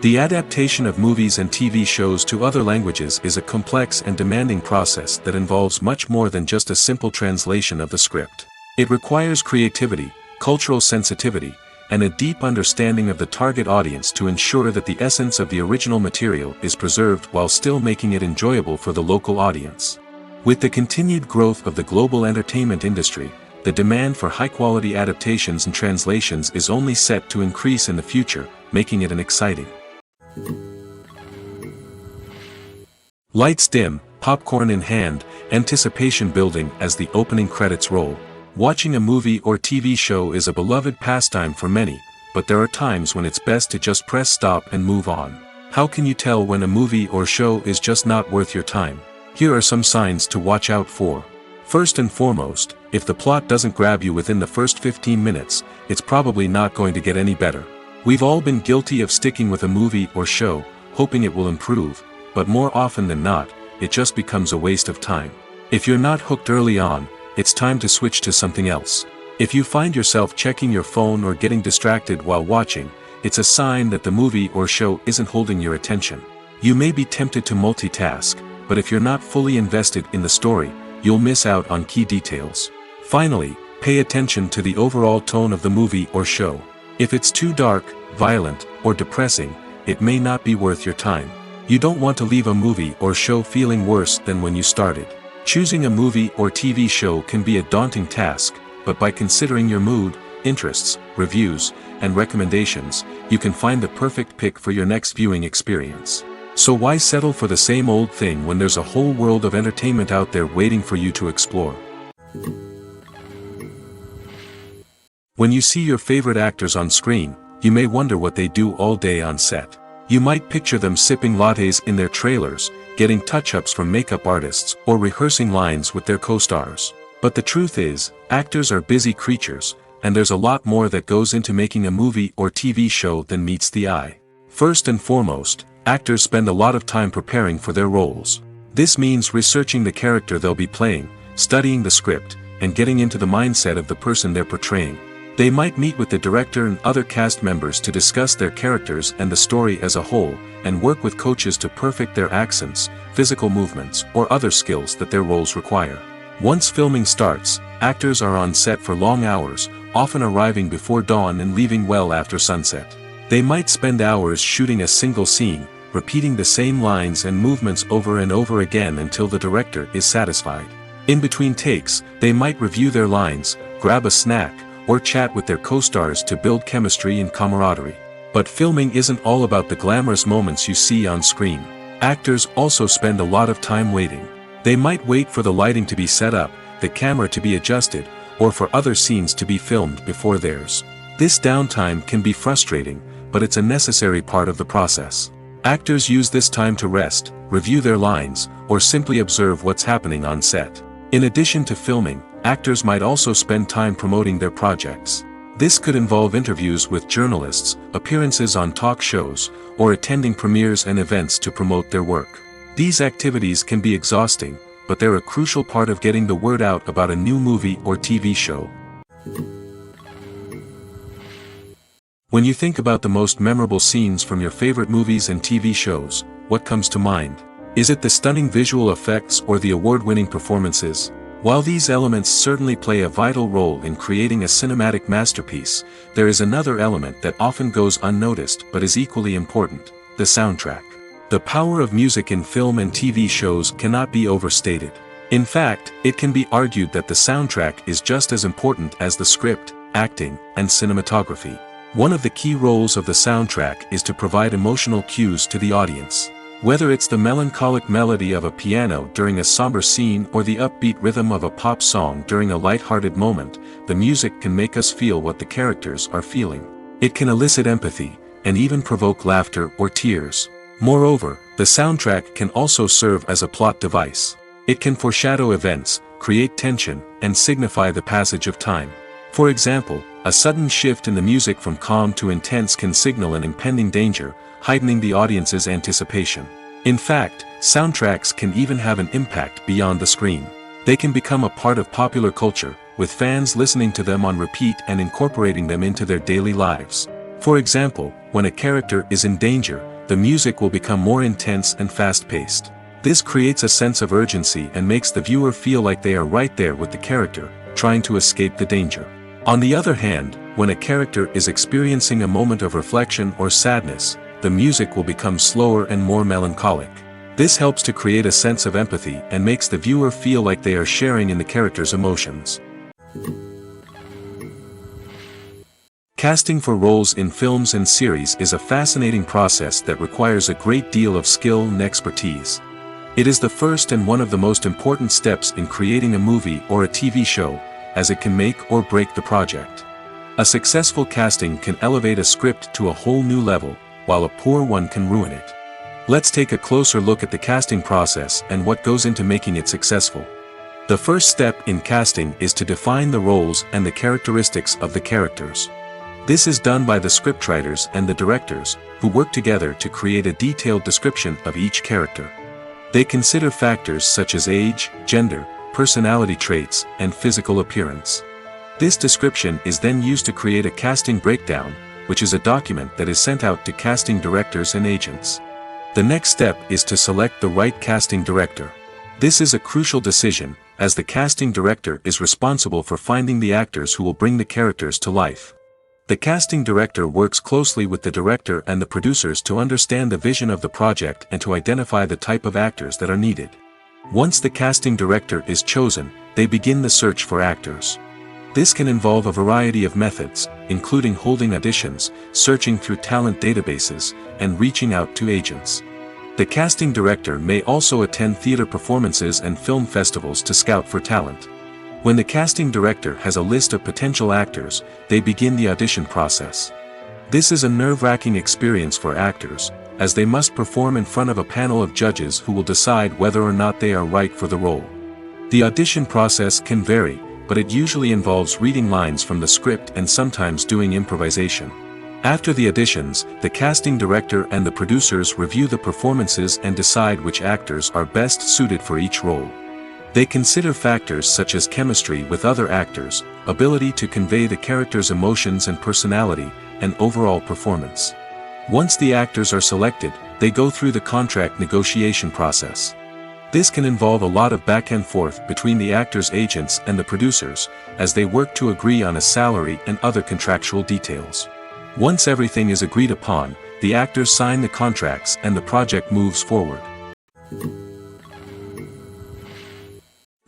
The adaptation of movies and TV shows to other languages is a complex and demanding process that involves much more than just a simple translation of the script. It requires creativity, cultural sensitivity, and a deep understanding of the target audience to ensure that the essence of the original material is preserved while still making it enjoyable for the local audience. With the continued growth of the global entertainment industry, the demand for high-quality adaptations and translations is only set to increase in the future, making it an exciting. Lights dim, popcorn in hand, anticipation building as the opening credits roll. Watching a movie or TV show is a beloved pastime for many, but there are times when it's best to just press stop and move on. How can you tell when a movie or show is just not worth your time? Here are some signs to watch out for. First and foremost, if the plot doesn't grab you within the first 15 minutes, it's probably not going to get any better. We've all been guilty of sticking with a movie or show, hoping it will improve, but more often than not, it just becomes a waste of time. If you're not hooked early on, it's time to switch to something else. If you find yourself checking your phone or getting distracted while watching, it's a sign that the movie or show isn't holding your attention. You may be tempted to multitask, but if you're not fully invested in the story, you'll miss out on key details. Finally, pay attention to the overall tone of the movie or show. If it's too dark, violent, or depressing, it may not be worth your time. You don't want to leave a movie or show feeling worse than when you started. Choosing a movie or TV show can be a daunting task, but by considering your mood, interests, reviews, and recommendations, you can find the perfect pick for your next viewing experience. So why settle for the same old thing when there's a whole world of entertainment out there waiting for you to explore? When you see your favorite actors on screen, you may wonder what they do all day on set. You might picture them sipping lattes in their trailers, getting touch-ups from makeup artists, or rehearsing lines with their co-stars. But the truth is, actors are busy creatures, and there's a lot more that goes into making a movie or TV show than meets the eye. First and foremost, actors spend a lot of time preparing for their roles. This means researching the character they'll be playing, studying the script, and getting into the mindset of the person they're portraying. They might meet with the director and other cast members to discuss their characters and the story as a whole, and work with coaches to perfect their accents, physical movements, or other skills that their roles require. Once filming starts, actors are on set for long hours, often arriving before dawn and leaving well after sunset. They might spend hours shooting a single scene, repeating the same lines and movements over and over again until the director is satisfied. In between takes, they might review their lines, grab a snack, or chat with their co-stars to build chemistry and camaraderie. But filming isn't all about the glamorous moments you see on screen. Actors also spend a lot of time waiting. They might wait for the lighting to be set up, the camera to be adjusted, or for other scenes to be filmed before theirs. This downtime can be frustrating, but it's a necessary part of the process. Actors use this time to rest, review their lines, or simply observe what's happening on set. In addition to filming, actors might also spend time promoting their projects. This could involve interviews with journalists, appearances on talk shows, or attending premieres and events to promote their work. These activities can be exhausting, but they're a crucial part of getting the word out about a new movie or TV show. When you think about the most memorable scenes from your favorite movies and TV shows, what comes to mind? Is it the stunning visual effects or the award-winning performances? While these elements certainly play a vital role in creating a cinematic masterpiece, there is another element that often goes unnoticed but is equally important: the soundtrack. The power of music in film and TV shows cannot be overstated. In fact, it can be argued that the soundtrack is just as important as the script, acting, and cinematography. One of the key roles of the soundtrack is to provide emotional cues to the audience. Whether it's the melancholic melody of a piano during a somber scene or the upbeat rhythm of a pop song during a light-hearted moment, the music can make us feel what the characters are feeling. It can elicit empathy, and even provoke laughter or tears. Moreover, the soundtrack can also serve as a plot device. It can foreshadow events, create tension, and signify the passage of time. For example, a sudden shift in the music from calm to intense can signal an impending danger, heightening the audience's anticipation. In fact, soundtracks can even have an impact beyond the screen. They can become a part of popular culture, with fans listening to them on repeat and incorporating them into their daily lives. For example, when a character is in danger, the music will become more intense and fast-paced. This creates a sense of urgency and makes the viewer feel like they are right there with the character, trying to escape the danger. On the other hand, when a character is experiencing a moment of reflection or sadness, the music will become slower and more melancholic. This helps to create a sense of empathy and makes the viewer feel like they are sharing in the character's emotions. Casting for roles in films and series is a fascinating process that requires a great deal of skill and expertise. It is the first and one of the most important steps in creating a movie or a TV show, as it can make or break the project. A successful casting can elevate a script to a whole new level, while a poor one can ruin it. Let's take a closer look at the casting process and what goes into making it successful. The first step in casting is to define the roles and the characteristics of the characters. This is done by the scriptwriters and the directors, who work together to create a detailed description of each character. They consider factors such as age, gender, personality traits, and physical appearance. This description is then used to create a casting breakdown, which is a document that is sent out to casting directors and agents. The next step is to select the right casting director. This is a crucial decision, as the casting director is responsible for finding the actors who will bring the characters to life. The casting director works closely with the director and the producers to understand the vision of the project and to identify the type of actors that are needed. Once the casting director is chosen, they begin the search for actors. This can involve a variety of methods, including holding auditions, searching through talent databases, and reaching out to agents. The casting director may also attend theater performances and film festivals to scout for talent. When the casting director has a list of potential actors, they begin the audition process. This is a nerve-wracking experience for actors, as they must perform in front of a panel of judges who will decide whether or not they are right for the role. The audition process can vary, but it usually involves reading lines from the script and sometimes doing improvisation. After the auditions, the casting director and the producers review the performances and decide which actors are best suited for each role. They consider factors such as chemistry with other actors, ability to convey the character's emotions and personality, and overall performance. Once the actors are selected, they go through the contract negotiation process. This can involve a lot of back and forth between the actors' agents and the producers, as they work to agree on a salary and other contractual details. Once everything is agreed upon, the actors sign the contracts and the project moves forward.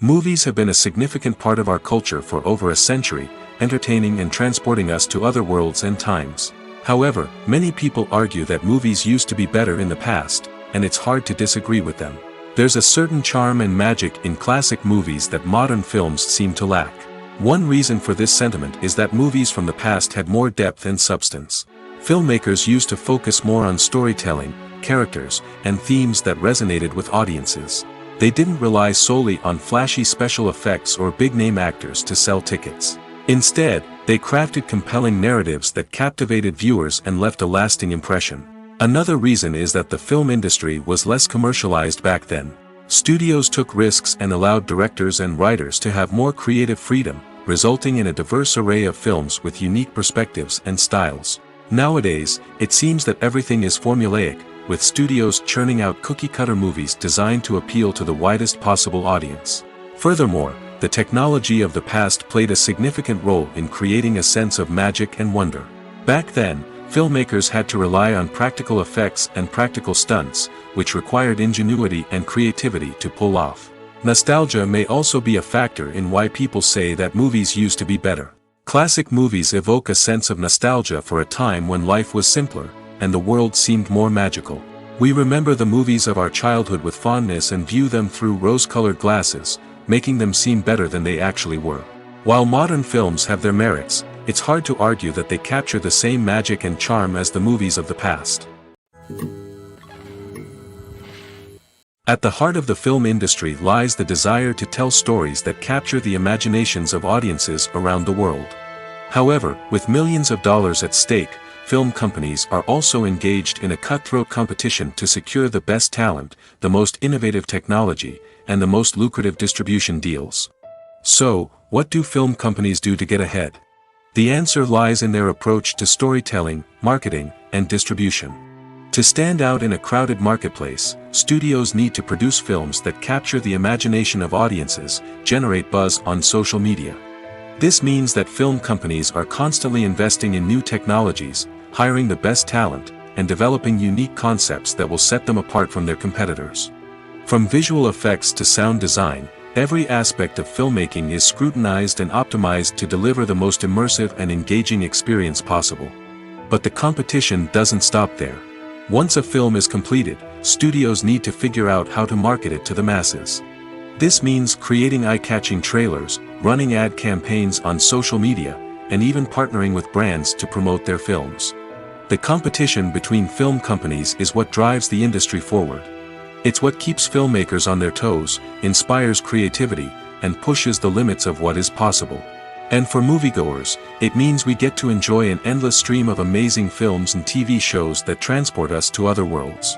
Movies have been a significant part of our culture for over a century, entertaining and transporting us to other worlds and times. However, many people argue that movies used to be better in the past, and it's hard to disagree with them. There's a certain charm and magic in classic movies that modern films seem to lack. One reason for this sentiment is that movies from the past had more depth and substance. Filmmakers used to focus more on storytelling, characters, and themes that resonated with audiences. They didn't rely solely on flashy special effects or big-name actors to sell tickets. Instead, they crafted compelling narratives that captivated viewers and left a lasting impression. Another reason is that the film industry was less commercialized back then. Studios took risks and allowed directors and writers to have more creative freedom, resulting in a diverse array of films with unique perspectives and styles. Nowadays, it seems that everything is formulaic, with studios churning out cookie-cutter movies designed to appeal to the widest possible audience. Furthermore, the technology of the past played a significant role in creating a sense of magic and wonder. Back then, filmmakers had to rely on practical effects and practical stunts, which required ingenuity and creativity to pull off. Nostalgia may also be a factor in why people say that movies used to be better. Classic movies evoke a sense of nostalgia for a time when life was simpler, and the world seemed more magical. We remember the movies of our childhood with fondness and view them through rose-colored glasses, making them seem better than they actually were. While modern films have their merits, it's hard to argue that they capture the same magic and charm as the movies of the past. At the heart of the film industry lies the desire to tell stories that capture the imaginations of audiences around the world. However, with millions of dollars at stake, film companies are also engaged in a cutthroat competition to secure the best talent, the most innovative technology, and the most lucrative distribution deals. So, what do film companies do to get ahead? The answer lies in their approach to storytelling, marketing, and distribution. To stand out in a crowded marketplace, studios need to produce films that capture the imagination of audiences, generate buzz on social media. This means that film companies are constantly investing in new technologies, hiring the best talent, and developing unique concepts that will set them apart from their competitors. From visual effects to sound design, every aspect of filmmaking is scrutinized and optimized to deliver the most immersive and engaging experience possible. But the competition doesn't stop there. Once a film is completed, studios need to figure out how to market it to the masses. This means creating eye-catching trailers, running ad campaigns on social media, and even partnering with brands to promote their films. The competition between film companies is what drives the industry forward. It's what keeps filmmakers on their toes, inspires creativity, and pushes the limits of what is possible. And for moviegoers, it means we get to enjoy an endless stream of amazing films and TV shows that transport us to other worlds.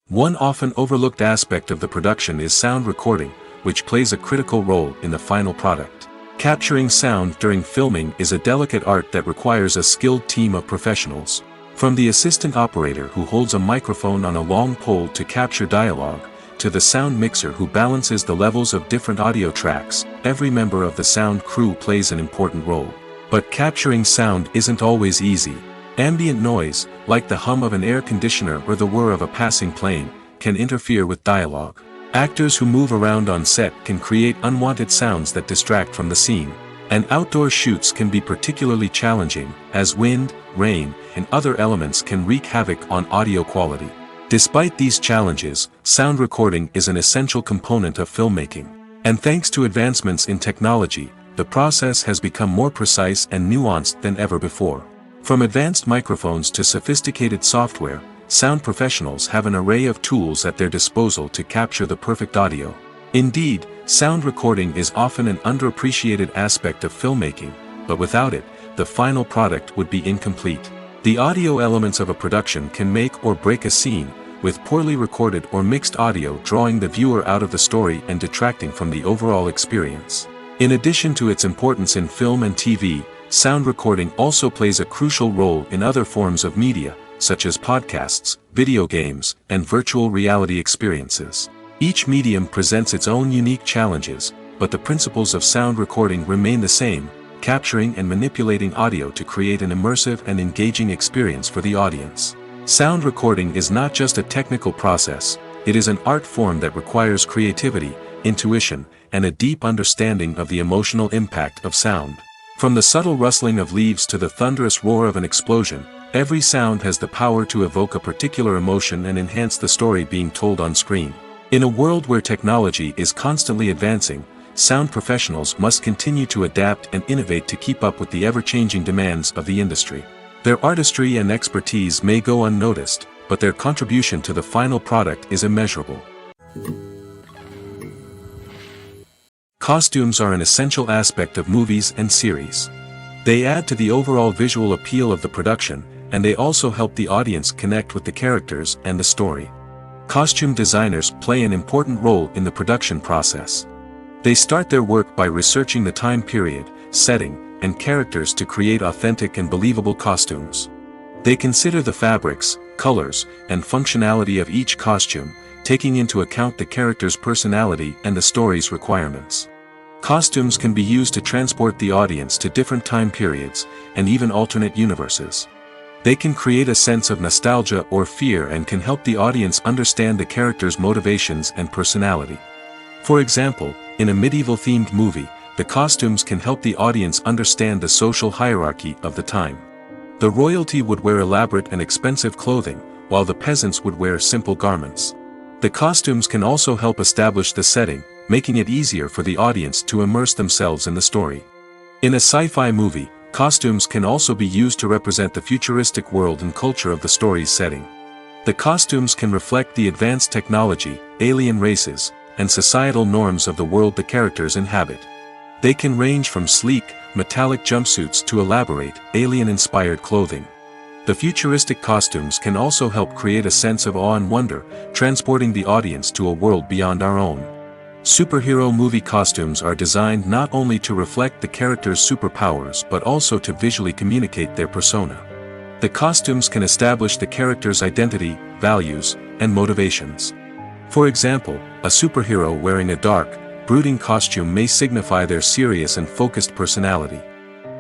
One often overlooked aspect of the production is sound recording, which plays a critical role in the final product. Capturing sound during filming is a delicate art that requires a skilled team of professionals. From the assistant operator who holds a microphone on a long pole to capture dialogue, to the sound mixer who balances the levels of different audio tracks, every member of the sound crew plays an important role. But capturing sound isn't always easy. Ambient noise, like the hum of an air conditioner or the whir of a passing plane, can interfere with dialogue. Actors who move around on set can create unwanted sounds that distract from the scene. And outdoor shoots can be particularly challenging, as wind, rain, and other elements can wreak havoc on audio quality. Despite these challenges, sound recording is an essential component of filmmaking. And thanks to advancements in technology, the process has become more precise and nuanced than ever before. From advanced microphones to sophisticated software, sound professionals have an array of tools at their disposal to capture the perfect audio. Indeed, sound recording is often an underappreciated aspect of filmmaking, but without it, the final product would be incomplete. The audio elements of a production can make or break a scene, with poorly recorded or mixed audio drawing the viewer out of the story and detracting from the overall experience. In addition to its importance in film and TV, sound recording also plays a crucial role in other forms of media, such as podcasts, video games, and virtual reality experiences. Each medium presents its own unique challenges, but the principles of sound recording remain the same, capturing and manipulating audio to create an immersive and engaging experience for the audience. Sound recording is not just a technical process, it is an art form that requires creativity, intuition, and a deep understanding of the emotional impact of sound. From the subtle rustling of leaves to the thunderous roar of an explosion, every sound has the power to evoke a particular emotion and enhance the story being told on screen. In a world where technology is constantly advancing, sound professionals must continue to adapt and innovate to keep up with the ever-changing demands of the industry. Their artistry and expertise may go unnoticed, but their contribution to the final product is immeasurable. Costumes are an essential aspect of movies and series. They add to the overall visual appeal of the production, and they also help the audience connect with the characters and the story. Costume designers play an important role in the production process. They start their work by researching the time period, setting, and characters to create authentic and believable costumes. They consider the fabrics, colors, and functionality of each costume, taking into account the character's personality and the story's requirements. Costumes can be used to transport the audience to different time periods, and even alternate universes. They can create a sense of nostalgia or fear and can help the audience understand the character's motivations and personality. For example, in a medieval-themed movie, the costumes can help the audience understand the social hierarchy of the time. The royalty would wear elaborate and expensive clothing, while the peasants would wear simple garments. The costumes can also help establish the setting, making it easier for the audience to immerse themselves in the story. In a sci-fi movie, costumes can also be used to represent the futuristic world and culture of the story's setting. The costumes can reflect the advanced technology, alien races, and societal norms of the world the characters inhabit. They can range from sleek, metallic jumpsuits to elaborate, alien-inspired clothing. The futuristic costumes can also help create a sense of awe and wonder, transporting the audience to a world beyond our own. Superhero movie costumes are designed not only to reflect the character's superpowers but also to visually communicate their persona. The costumes can establish the character's identity, values, and motivations. For example, a superhero wearing a dark, brooding costume may signify their serious and focused personality.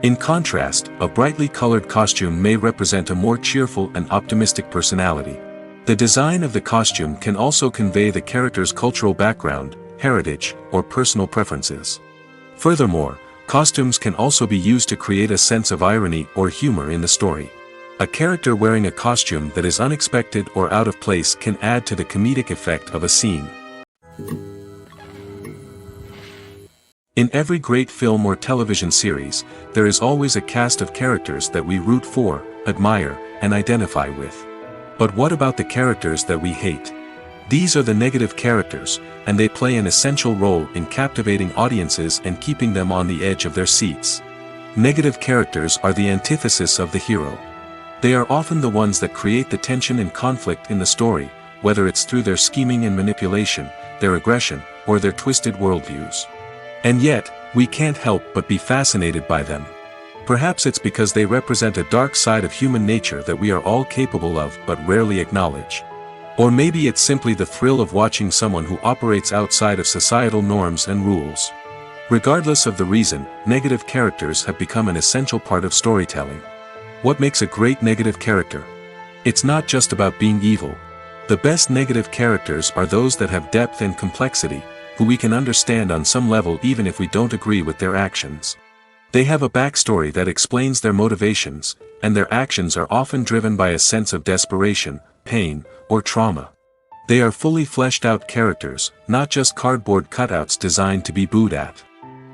In contrast, a brightly colored costume may represent a more cheerful and optimistic personality. The design of the costume can also convey the character's cultural background, heritage, or personal preferences. Furthermore, costumes can also be used to create a sense of irony or humor in the story. A character wearing a costume that is unexpected or out of place can add to the comedic effect of a scene. In every great film or television series, there is always a cast of characters that we root for, admire, and identify with. But what about the characters that we hate? These are the negative characters, and they play an essential role in captivating audiences and keeping them on the edge of their seats. Negative characters are the antithesis of the hero. They are often the ones that create the tension and conflict in the story, whether it's through their scheming and manipulation, their aggression, or their twisted worldviews. And yet, we can't help but be fascinated by them. Perhaps it's because they represent a dark side of human nature that we are all capable of but rarely acknowledge. Or maybe it's simply the thrill of watching someone who operates outside of societal norms and rules. Regardless of the reason, negative characters have become an essential part of storytelling. What makes a great negative character? It's not just about being evil. The best negative characters are those that have depth and complexity, who we can understand on some level even if we don't agree with their actions. They have a backstory that explains their motivations, and their actions are often driven by a sense of desperation, pain, or trauma. They are fully fleshed out characters, not just cardboard cutouts designed to be booed at.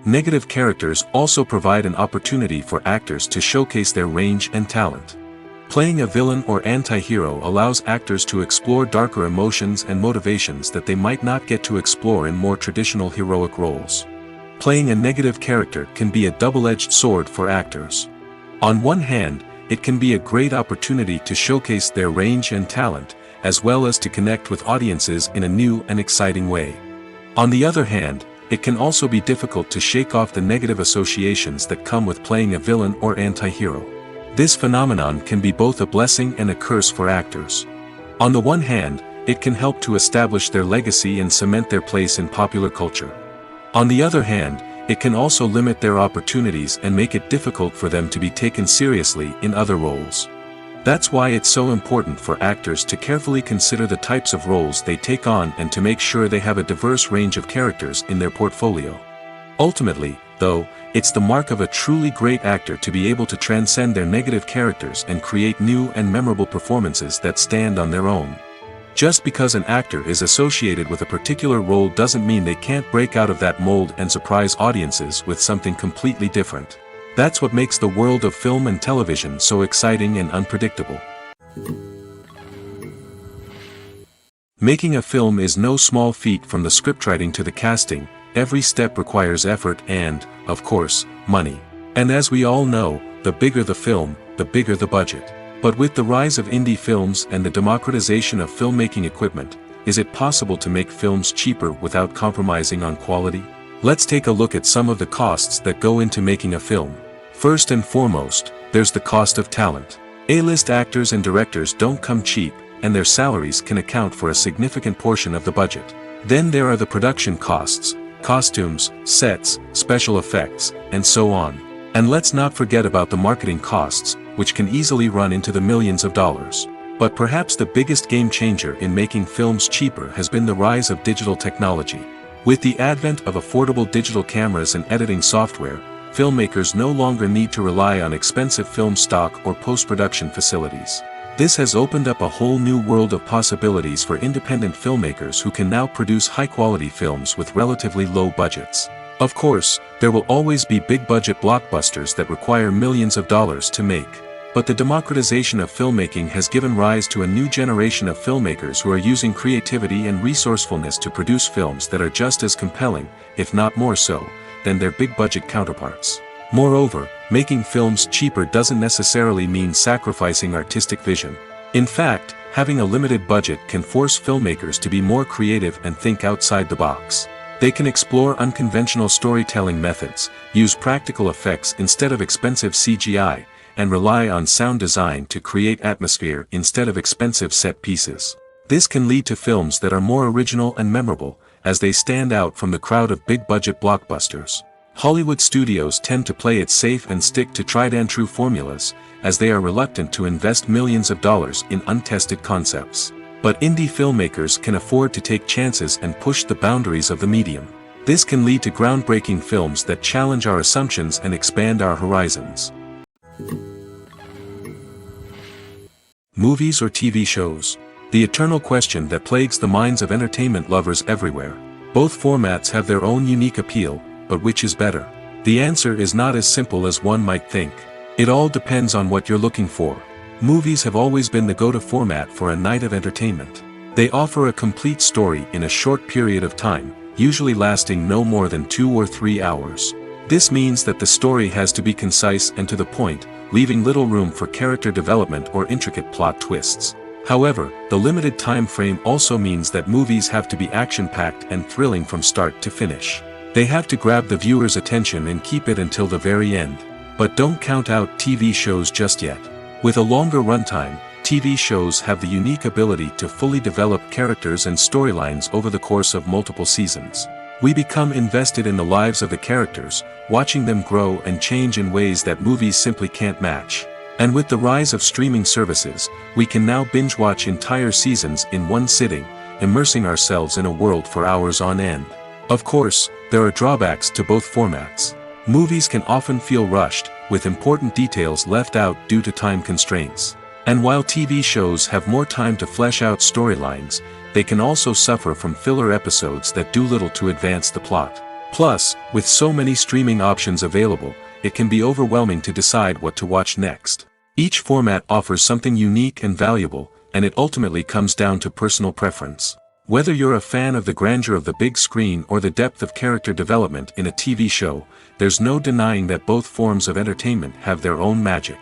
Negative characters also provide an opportunity for actors to showcase their range and talent. Playing a villain or anti-hero allows actors to explore darker emotions and motivations that they might not get to explore in more traditional heroic roles. Playing a negative character can be a double-edged sword for actors. On one hand, it can be a great opportunity to showcase their range and talent, as well as to connect with audiences in a new and exciting way. On the other hand, it can also be difficult to shake off the negative associations that come with playing a villain or anti-hero. This phenomenon can be both a blessing and a curse for actors. On the one hand, it can help to establish their legacy and cement their place in popular culture. On the other hand, it can also limit their opportunities and make it difficult for them to be taken seriously in other roles. That's why it's so important for actors to carefully consider the types of roles they take on and to make sure they have a diverse range of characters in their portfolio. Ultimately, though, it's the mark of a truly great actor to be able to transcend their negative characters and create new and memorable performances that stand on their own. Just because an actor is associated with a particular role doesn't mean they can't break out of that mold and surprise audiences with something completely different. That's what makes the world of film and television so exciting and unpredictable. Making a film is no small feat. From the scriptwriting to the casting, every step requires effort and, of course, money. And as we all know, the bigger the film, the bigger the budget. But with the rise of indie films and the democratization of filmmaking equipment, is it possible to make films cheaper without compromising on quality? Let's take a look at some of the costs that go into making a film. First and foremost, there's the cost of talent. A-list actors and directors don't come cheap, and their salaries can account for a significant portion of the budget. Then there are the production costs, costumes, sets, special effects, and so on. And let's not forget about the marketing costs, which can easily run into the millions of dollars. But perhaps the biggest game changer in making films cheaper has been the rise of digital technology. With the advent of affordable digital cameras and editing software, filmmakers no longer need to rely on expensive film stock or post-production facilities. This has opened up a whole new world of possibilities for independent filmmakers who can now produce high-quality films with relatively low budgets. Of course, there will always be big-budget blockbusters that require millions of dollars to make. But the democratization of filmmaking has given rise to a new generation of filmmakers who are using creativity and resourcefulness to produce films that are just as compelling, if not more so, than their big-budget counterparts. Moreover, making films cheaper doesn't necessarily mean sacrificing artistic vision. In fact, having a limited budget can force filmmakers to be more creative and think outside the box. They can explore unconventional storytelling methods, use practical effects instead of expensive CGI, and rely on sound design to create atmosphere instead of expensive set pieces. This can lead to films that are more original and memorable, as they stand out from the crowd of big-budget blockbusters. Hollywood studios tend to play it safe and stick to tried-and-true formulas, as they are reluctant to invest millions of dollars in untested concepts. But indie filmmakers can afford to take chances and push the boundaries of the medium. This can lead to groundbreaking films that challenge our assumptions and expand our horizons. Movies or TV shows? The eternal question that plagues the minds of entertainment lovers everywhere. Both formats have their own unique appeal, but which is better? The answer is not as simple as one might think. It all depends on what you're looking for. Movies have always been the go-to format for a night of entertainment. They offer a complete story in a short period of time, usually lasting no more than 2 or 3 hours. This means that the story has to be concise and to the point, leaving little room for character development or intricate plot twists. However, the limited time frame also means that movies have to be action-packed and thrilling from start to finish. They have to grab the viewer's attention and keep it until the very end. But don't count out TV shows just yet. With a longer runtime, TV shows have the unique ability to fully develop characters and storylines over the course of multiple seasons. We become invested in the lives of the characters, watching them grow and change in ways that movies simply can't match. And with the rise of streaming services, we can now binge-watch entire seasons in one sitting, immersing ourselves in a world for hours on end. Of course, there are drawbacks to both formats. Movies can often feel rushed, with important details left out due to time constraints. And while TV shows have more time to flesh out storylines, they can also suffer from filler episodes that do little to advance the plot. Plus, with so many streaming options available, it can be overwhelming to decide what to watch next. Each format offers something unique and valuable, and it ultimately comes down to personal preference. Whether you're a fan of the grandeur of the big screen or the depth of character development in a TV show, there's no denying that both forms of entertainment have their own magic.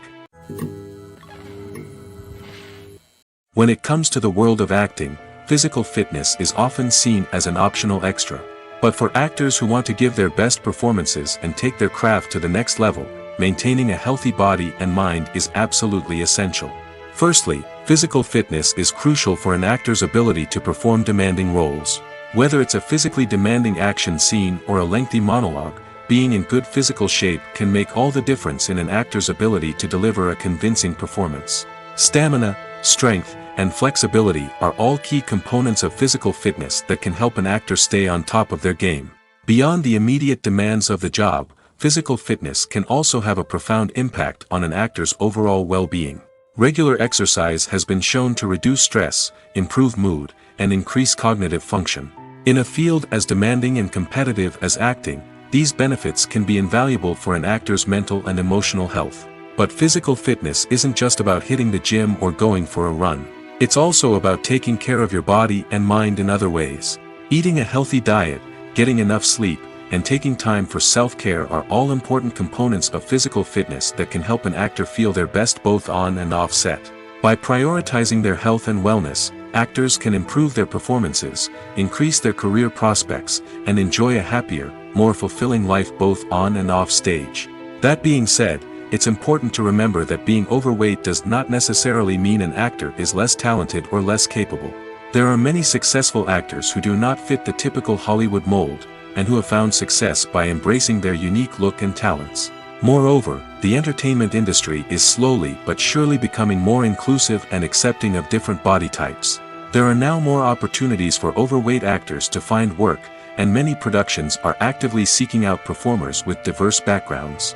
When it comes to the world of acting, physical fitness is often seen as an optional extra. But for actors who want to give their best performances and take their craft to the next level, maintaining a healthy body and mind is absolutely essential. Firstly, physical fitness is crucial for an actor's ability to perform demanding roles. Whether it's a physically demanding action scene or a lengthy monologue, being in good physical shape can make all the difference in an actor's ability to deliver a convincing performance. Stamina, strength, and flexibility are all key components of physical fitness that can help an actor stay on top of their game. Beyond the immediate demands of the job, physical fitness can also have a profound impact on an actor's overall well-being. Regular exercise has been shown to reduce stress, improve mood, and increase cognitive function. In a field as demanding and competitive as acting, these benefits can be invaluable for an actor's mental and emotional health. But physical fitness isn't just about hitting the gym or going for a run. It's also about taking care of your body and mind in other ways. Eating a healthy diet, getting enough sleep, and taking time for self-care are all important components of physical fitness that can help an actor feel their best both on and off set. By prioritizing their health and wellness, actors can improve their performances, increase their career prospects, and enjoy a happier, more fulfilling life both on and off stage. That being said, it's important to remember that being overweight does not necessarily mean an actor is less talented or less capable. There are many successful actors who do not fit the typical Hollywood mold, and who have found success by embracing their unique look and talents. Moreover, the entertainment industry is slowly but surely becoming more inclusive and accepting of different body types. There are now more opportunities for overweight actors to find work, and many productions are actively seeking out performers with diverse backgrounds.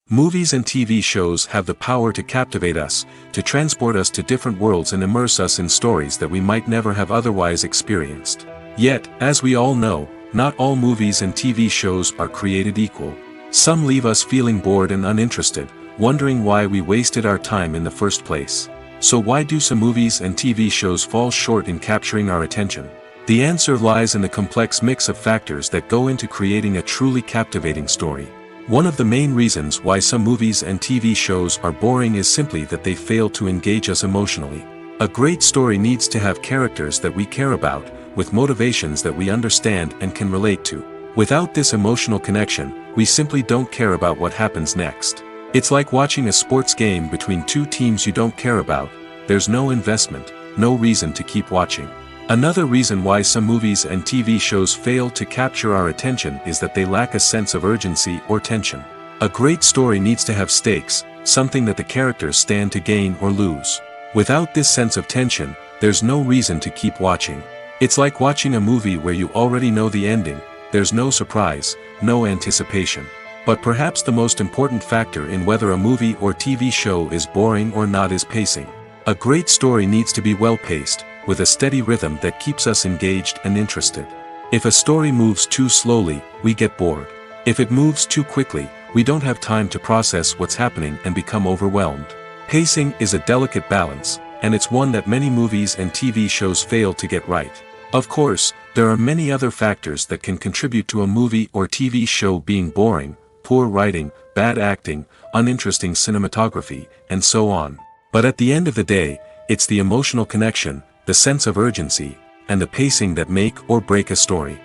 Movies and TV shows have the power to captivate us, to transport us to different worlds and immerse us in stories that we might never have otherwise experienced. Yet, as we all know, not all movies and TV shows are created equal. Some leave us feeling bored and uninterested, wondering why we wasted our time in the first place. So why do some movies and TV shows fall short in capturing our attention? The answer lies in the complex mix of factors that go into creating a truly captivating story. One of the main reasons why some movies and TV shows are boring is simply that they fail to engage us emotionally. A great story needs to have characters that we care about, with motivations that we understand and can relate to. Without this emotional connection, we simply don't care about what happens next. It's like watching a sports game between two teams you don't care about. There's no investment, no reason to keep watching. Another reason why some movies and TV shows fail to capture our attention is that they lack a sense of urgency or tension. A great story needs to have stakes, something that the characters stand to gain or lose. Without this sense of tension, there's no reason to keep watching. It's like watching a movie where you already know the ending. There's no surprise, no anticipation. But perhaps the most important factor in whether a movie or TV show is boring or not is pacing. A great story needs to be well-paced, with a steady rhythm that keeps us engaged and interested. If a story moves too slowly, we get bored. If it moves too quickly, we don't have time to process what's happening and become overwhelmed. Pacing is a delicate balance, and it's one that many movies and TV shows fail to get right. Of course, there are many other factors that can contribute to a movie or TV show being boring: poor writing, bad acting, uninteresting cinematography, and so on. But at the end of the day, it's the emotional connection, the sense of urgency, and the pacing that make or break a story.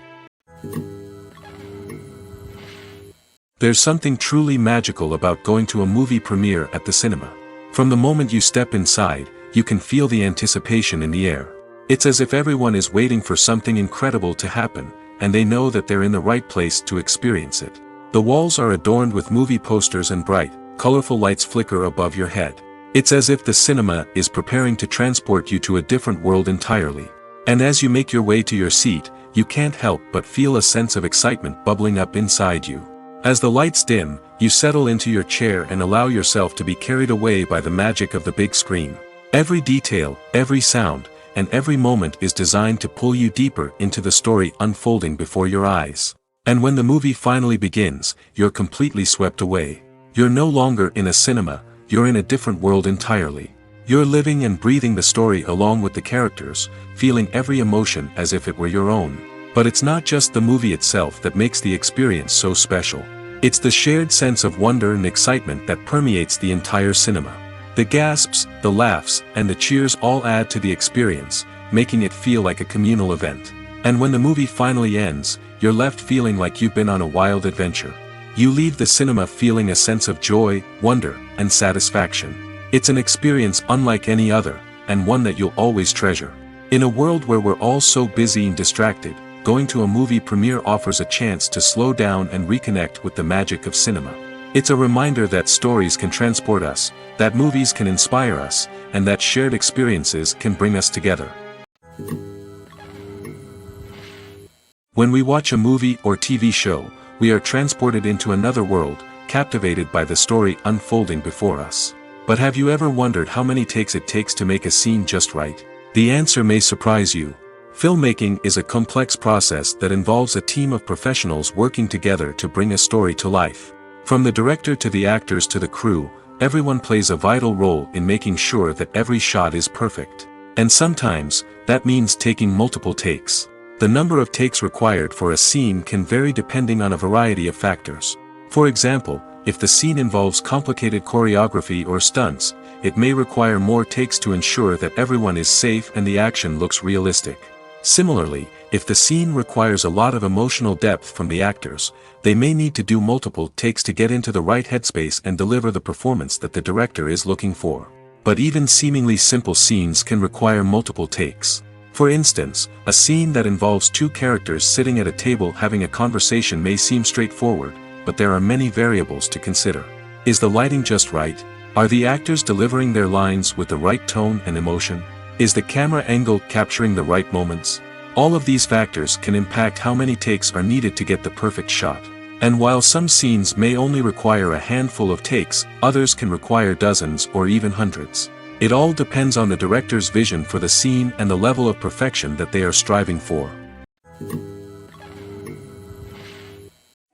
There's something truly magical about going to a movie premiere at the cinema. From the moment you step inside, you can feel the anticipation in the air. It's as if everyone is waiting for something incredible to happen, and they know that they're in the right place to experience it. The walls are adorned with movie posters and bright, colorful lights flicker above your head. It's as if the cinema is preparing to transport you to a different world entirely. And as you make your way to your seat, you can't help but feel a sense of excitement bubbling up inside you. As the lights dim, you settle into your chair and allow yourself to be carried away by the magic of the big screen. Every detail, every sound, and every moment is designed to pull you deeper into the story unfolding before your eyes. And when the movie finally begins, you're completely swept away. You're no longer in a cinema, you're in a different world entirely. You're living and breathing the story along with the characters, feeling every emotion as if it were your own. But it's not just the movie itself that makes the experience so special. It's the shared sense of wonder and excitement that permeates the entire cinema. The gasps, the laughs, and the cheers all add to the experience, making it feel like a communal event. And when the movie finally ends, you're left feeling like you've been on a wild adventure. You leave the cinema feeling a sense of joy, wonder, and satisfaction. It's an experience unlike any other, and one that you'll always treasure. In a world where we're all so busy and distracted, going to a movie premiere offers a chance to slow down and reconnect with the magic of cinema. It's a reminder that stories can transport us, that movies can inspire us, and that shared experiences can bring us together. When we watch a movie or TV show, we are transported into another world, captivated by the story unfolding before us. But have you ever wondered how many takes it takes to make a scene just right? The answer may surprise you. Filmmaking is a complex process that involves a team of professionals working together to bring a story to life. From the director to the actors to the crew, everyone plays a vital role in making sure that every shot is perfect. And sometimes, that means taking multiple takes. The number of takes required for a scene can vary depending on a variety of factors. For example, if the scene involves complicated choreography or stunts, it may require more takes to ensure that everyone is safe and the action looks realistic. Similarly, if the scene requires a lot of emotional depth from the actors, they may need to do multiple takes to get into the right headspace and deliver the performance that the director is looking for. But even seemingly simple scenes can require multiple takes. For instance, a scene that involves two characters sitting at a table having a conversation may seem straightforward, but there are many variables to consider. Is the lighting just right? Are the actors delivering their lines with the right tone and emotion? Is the camera angle capturing the right moments? All of these factors can impact how many takes are needed to get the perfect shot. And while some scenes may only require a handful of takes, others can require dozens or even hundreds. It all depends on the director's vision for the scene and the level of perfection that they are striving for.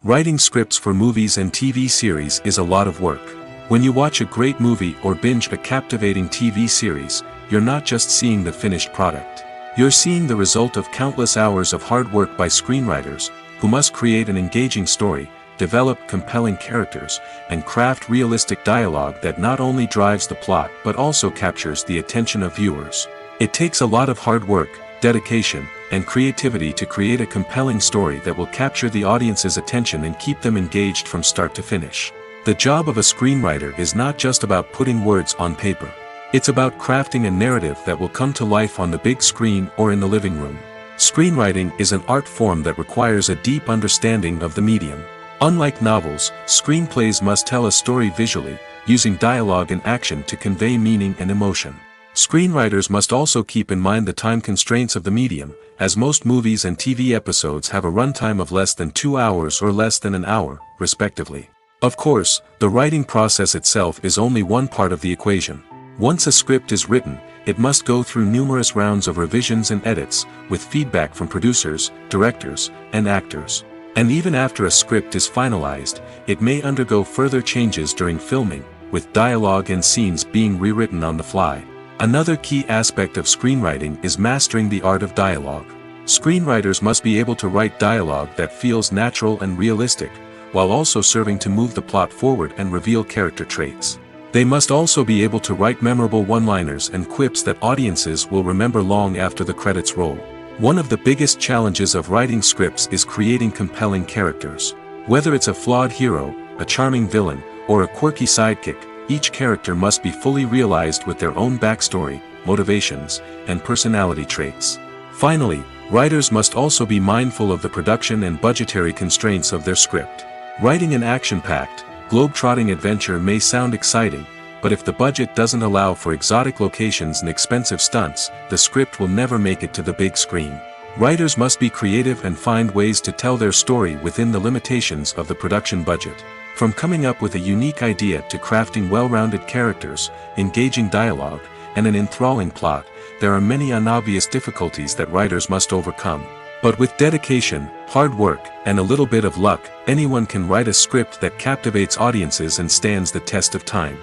Writing scripts for movies and TV series is a lot of work. When you watch a great movie or binge a captivating TV series, you're not just seeing the finished product. You're seeing the result of countless hours of hard work by screenwriters, who must create an engaging story, develop compelling characters, and craft realistic dialogue that not only drives the plot but also captures the attention of viewers. It takes a lot of hard work, dedication, and creativity to create a compelling story that will capture the audience's attention and keep them engaged from start to finish. The job of a screenwriter is not just about putting words on paper. It's about crafting a narrative that will come to life on the big screen or in the living room. Screenwriting is an art form that requires a deep understanding of the medium. Unlike novels, screenplays must tell a story visually, using dialogue and action to convey meaning and emotion. Screenwriters must also keep in mind the time constraints of the medium, as most movies and TV episodes have a runtime of less than 2 hours or less than an hour, respectively. Of course, the writing process itself is only one part of the equation. Once a script is written, it must go through numerous rounds of revisions and edits, with feedback from producers, directors, and actors. And even after a script is finalized, it may undergo further changes during filming, with dialogue and scenes being rewritten on the fly. Another key aspect of screenwriting is mastering the art of dialogue. Screenwriters must be able to write dialogue that feels natural and realistic, while also serving to move the plot forward and reveal character traits. They must also be able to write memorable one-liners and quips that audiences will remember long after the credits roll. One of the biggest challenges of writing scripts is creating compelling characters. Whether it's a flawed hero, a charming villain, or a quirky sidekick, each character must be fully realized with their own backstory, motivations, and personality traits. Finally, writers must also be mindful of the production and budgetary constraints of their script. Writing an action-packed, globe-trotting adventure may sound exciting, but if the budget doesn't allow for exotic locations and expensive stunts, the script will never make it to the big screen. Writers must be creative and find ways to tell their story within the limitations of the production budget. From coming up with a unique idea to crafting well-rounded characters, engaging dialogue, and an enthralling plot, there are many unobvious difficulties that writers must overcome. But with dedication, hard work, and a little bit of luck, anyone can write a script that captivates audiences and stands the test of time.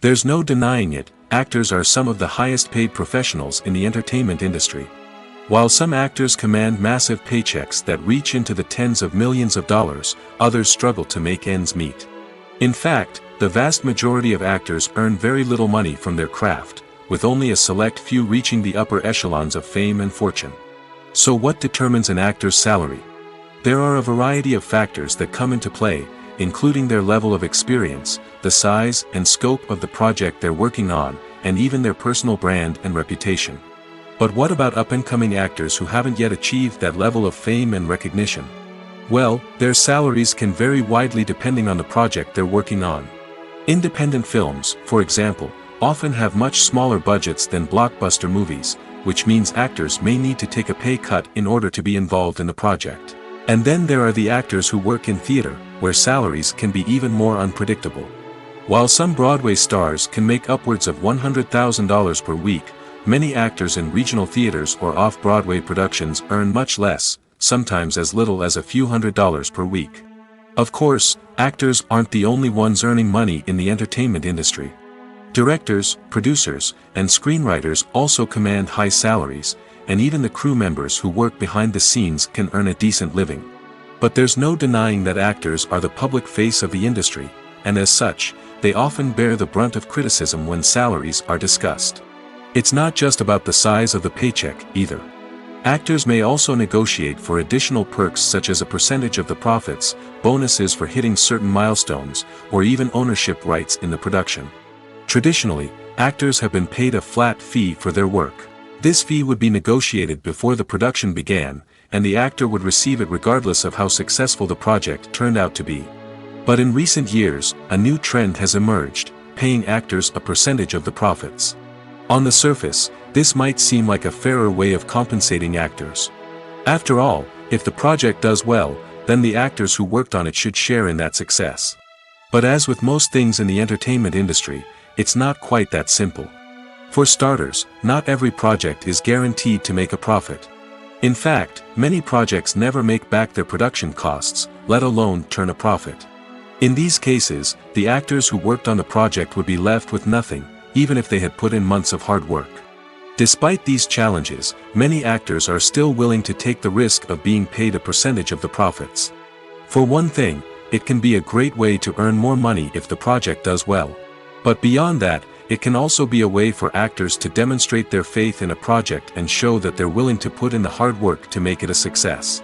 There's no denying it, actors are some of the highest paid professionals in the entertainment industry. While some actors command massive paychecks that reach into the tens of millions of dollars, others struggle to make ends meet. In fact, the vast majority of actors earn very little money from their craft, with only a select few reaching the upper echelons of fame and fortune. So what determines an actor's salary? There are a variety of factors that come into play, including their level of experience, the size and scope of the project they're working on, and even their personal brand and reputation. But what about up-and-coming actors who haven't yet achieved that level of fame and recognition? Well, their salaries can vary widely depending on the project they're working on. Independent films, for example, often have much smaller budgets than blockbuster movies, which means actors may need to take a pay cut in order to be involved in the project. And then there are the actors who work in theater, where salaries can be even more unpredictable. While some Broadway stars can make upwards of $100,000 per week, many actors in regional theaters or off-Broadway productions earn much less, sometimes as little as a few $100s per week. Of course, actors aren't the only ones earning money in the entertainment industry. Directors, producers, and screenwriters also command high salaries, and even the crew members who work behind the scenes can earn a decent living. But there's no denying that actors are the public face of the industry, and as such, they often bear the brunt of criticism when salaries are discussed. It's not just about the size of the paycheck, either. Actors may also negotiate for additional perks such as a percentage of the profits, bonuses for hitting certain milestones, or even ownership rights in the production. Traditionally, Actors have been paid a flat fee for their work. This fee would be negotiated before the production began, and the actor would receive it regardless of how successful the project turned out to be. But in recent years, a new trend has emerged, paying actors a percentage of the profits. On the surface, this might seem like a fairer way of compensating actors. After all, if the project does well, then the actors who worked on it should share in that success. But as with most things in the entertainment industry, it's not quite that simple. For starters, not every project is guaranteed to make a profit. In fact, many projects never make back their production costs, let alone turn a profit. In these cases, the actors who worked on the project would be left with nothing, even if they had put in months of hard work. Despite these challenges, many actors are still willing to take the risk of being paid a percentage of the profits. For one thing, it can be a great way to earn more money if the project does well. But beyond that, it can also be a way for actors to demonstrate their faith in a project and show that they're willing to put in the hard work to make it a success.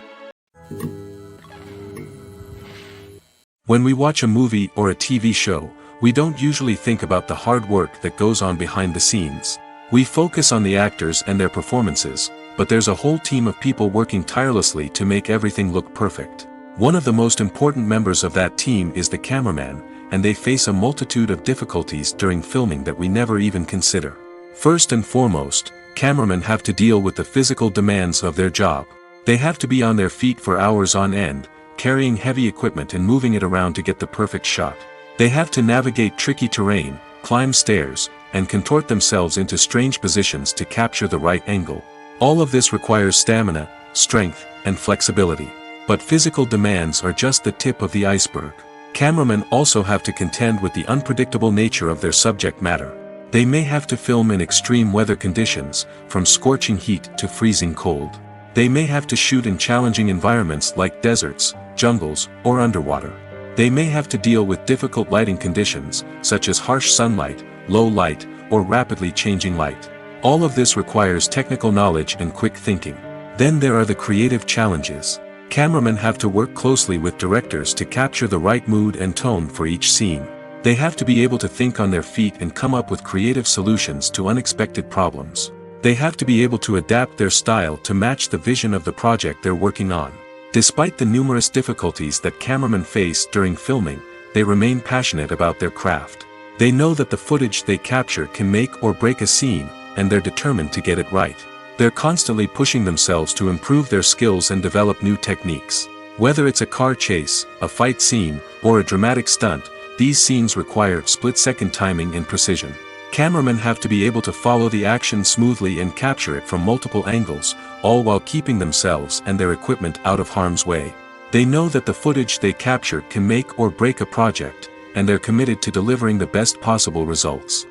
When we watch a movie or a TV show, we don't usually think about the hard work that goes on behind the scenes. We focus on the actors and their performances, but there's a whole team of people working tirelessly to make everything look perfect. One of the most important members of that team is the cameraman, and they face a multitude of difficulties during filming that we never even consider. First and foremost, cameramen have to deal with the physical demands of their job. They have to be on their feet for hours on end, carrying heavy equipment and moving it around to get the perfect shot. They have to navigate tricky terrain, climb stairs, and contort themselves into strange positions to capture the right angle. All of this requires stamina, strength, and flexibility. But physical demands are just the tip of the iceberg. Cameramen also have to contend with the unpredictable nature of their subject matter. They may have to film in extreme weather conditions, from scorching heat to freezing cold. They may have to shoot in challenging environments like deserts, jungles, or underwater. They may have to deal with difficult lighting conditions, such as harsh sunlight, low light, or rapidly changing light. All of this requires technical knowledge and quick thinking. Then there are the creative challenges. Cameramen have to work closely with directors to capture the right mood and tone for each scene. They have to be able to think on their feet and come up with creative solutions to unexpected problems. They have to be able to adapt their style to match the vision of the project they're working on. Despite the numerous difficulties that cameramen face during filming, they remain passionate about their craft. They know that the footage they capture can make or break a scene, and they're determined to get it right. They're constantly pushing themselves to improve their skills and develop new techniques. Whether it's a car chase, a fight scene, or a dramatic stunt, these scenes require split-second timing and precision. Cameramen have to be able to follow the action smoothly and capture it from multiple angles, all while keeping themselves and their equipment out of harm's way. They know that the footage they capture can make or break a project, and they're committed to delivering the best possible results.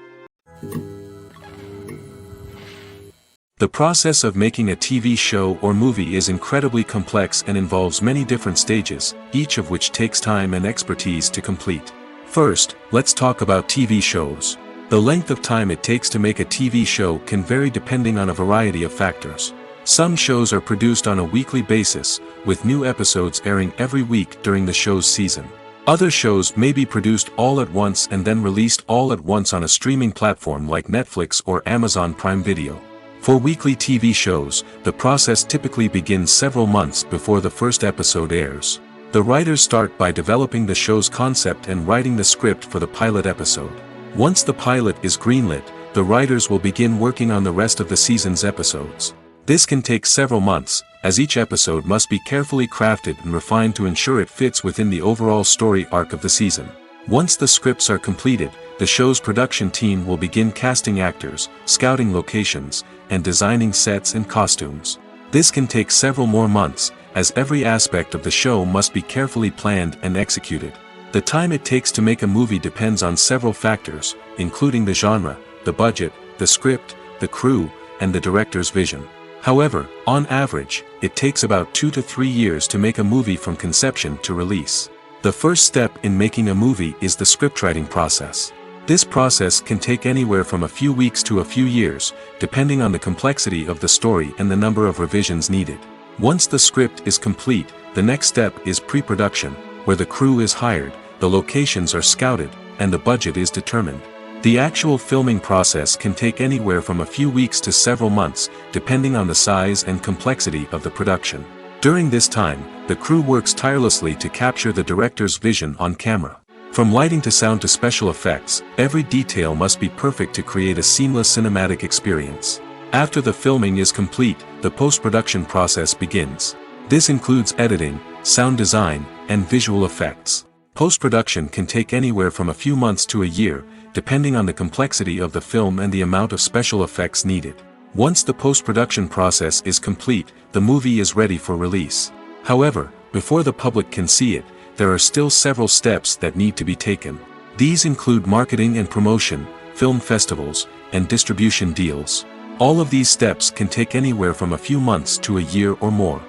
The process of making a TV show or movie is incredibly complex and involves many different stages, each of which takes time and expertise to complete. First, let's talk about TV shows. The length of time it takes to make a TV show can vary depending on a variety of factors. Some shows are produced on a weekly basis, with new episodes airing every week during the show's season. Other shows may be produced all at once and then released all at once on a streaming platform like Netflix or Amazon Prime Video. For weekly TV shows, the process typically begins several months before the first episode airs. The writers start by developing the show's concept and writing the script for the pilot episode. Once the pilot is greenlit, the writers will begin working on the rest of the season's episodes. This can take several months, as each episode must be carefully crafted and refined to ensure it fits within the overall story arc of the season. Once the scripts are completed, the show's production team will begin casting actors, scouting locations, and designing sets and costumes. This can take several more months, as every aspect of the show must be carefully planned and executed. The time it takes to make a movie depends on several factors, including the genre, the budget, the script, the crew, and the director's vision. However, on average, it takes about 2 to 3 years to make a movie from conception to release. The first step in making a movie is the scriptwriting process. This process can take anywhere from a few weeks to a few years, depending on the complexity of the story and the number of revisions needed. Once the script is complete, the next step is pre-production, where the crew is hired, the locations are scouted, and the budget is determined. The actual filming process can take anywhere from a few weeks to several months, depending on the size and complexity of the production. During this time, the crew works tirelessly to capture the director's vision on camera. From lighting to sound to special effects, every detail must be perfect to create a seamless cinematic experience. After the filming is complete, the post-production process begins. This includes editing, sound design, and visual effects. Post-production can take anywhere from a few months to a year, depending on the complexity of the film and the amount of special effects needed. Once the post-production process is complete, the movie is ready for release. However, before the public can see it, there are still several steps that need to be taken. These include marketing and promotion, film festivals, and distribution deals. All of these steps can take anywhere from a few months to a year or more.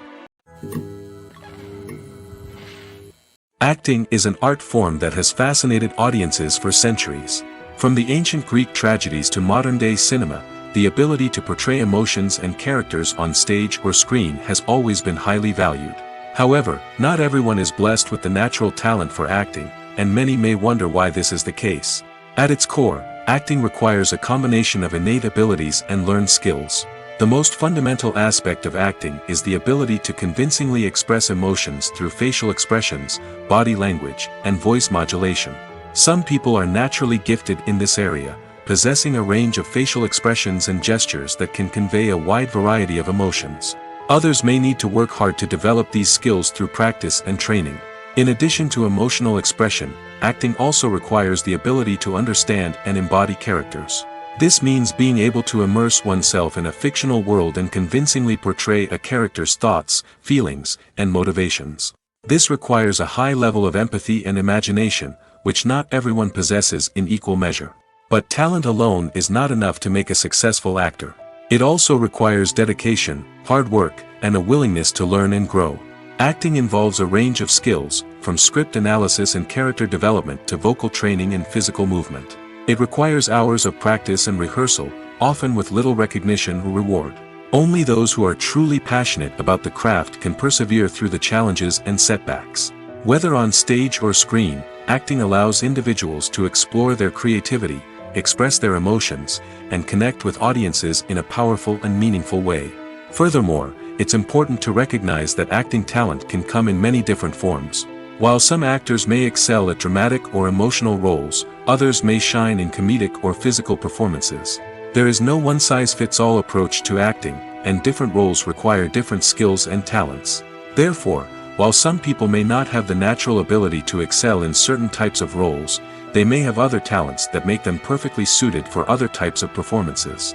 Acting is an art form that has fascinated audiences for centuries. From the ancient Greek tragedies to modern-day cinema, the ability to portray emotions and characters on stage or screen has always been highly valued. However, not everyone is blessed with the natural talent for acting, and many may wonder why this is the case. At its core, acting requires a combination of innate abilities and learned skills. The most fundamental aspect of acting is the ability to convincingly express emotions through facial expressions, body language, and voice modulation. Some people are naturally gifted in this area, possessing a range of facial expressions and gestures that can convey a wide variety of emotions. Others may need to work hard to develop these skills through practice and training. In addition to emotional expression, acting also requires the ability to understand and embody characters. This means being able to immerse oneself in a fictional world and convincingly portray a character's thoughts, feelings, and motivations. This requires a high level of empathy and imagination, which not everyone possesses in equal measure. But talent alone is not enough to make a successful actor. It also requires dedication, hard work, and a willingness to learn and grow. Acting involves a range of skills, from script analysis and character development to vocal training and physical movement. It requires hours of practice and rehearsal, often with little recognition or reward. Only those who are truly passionate about the craft can persevere through the challenges and setbacks. Whether on stage or screen, acting allows individuals to explore their creativity, express their emotions, and connect with audiences in a powerful and meaningful way. Furthermore, it's important to recognize that acting talent can come in many different forms. While some actors may excel at dramatic or emotional roles, others may shine in comedic or physical performances. There is no one-size-fits-all approach to acting, and different roles require different skills and talents. Therefore, while some people may not have the natural ability to excel in certain types of roles, they may have other talents that make them perfectly suited for other types of performances.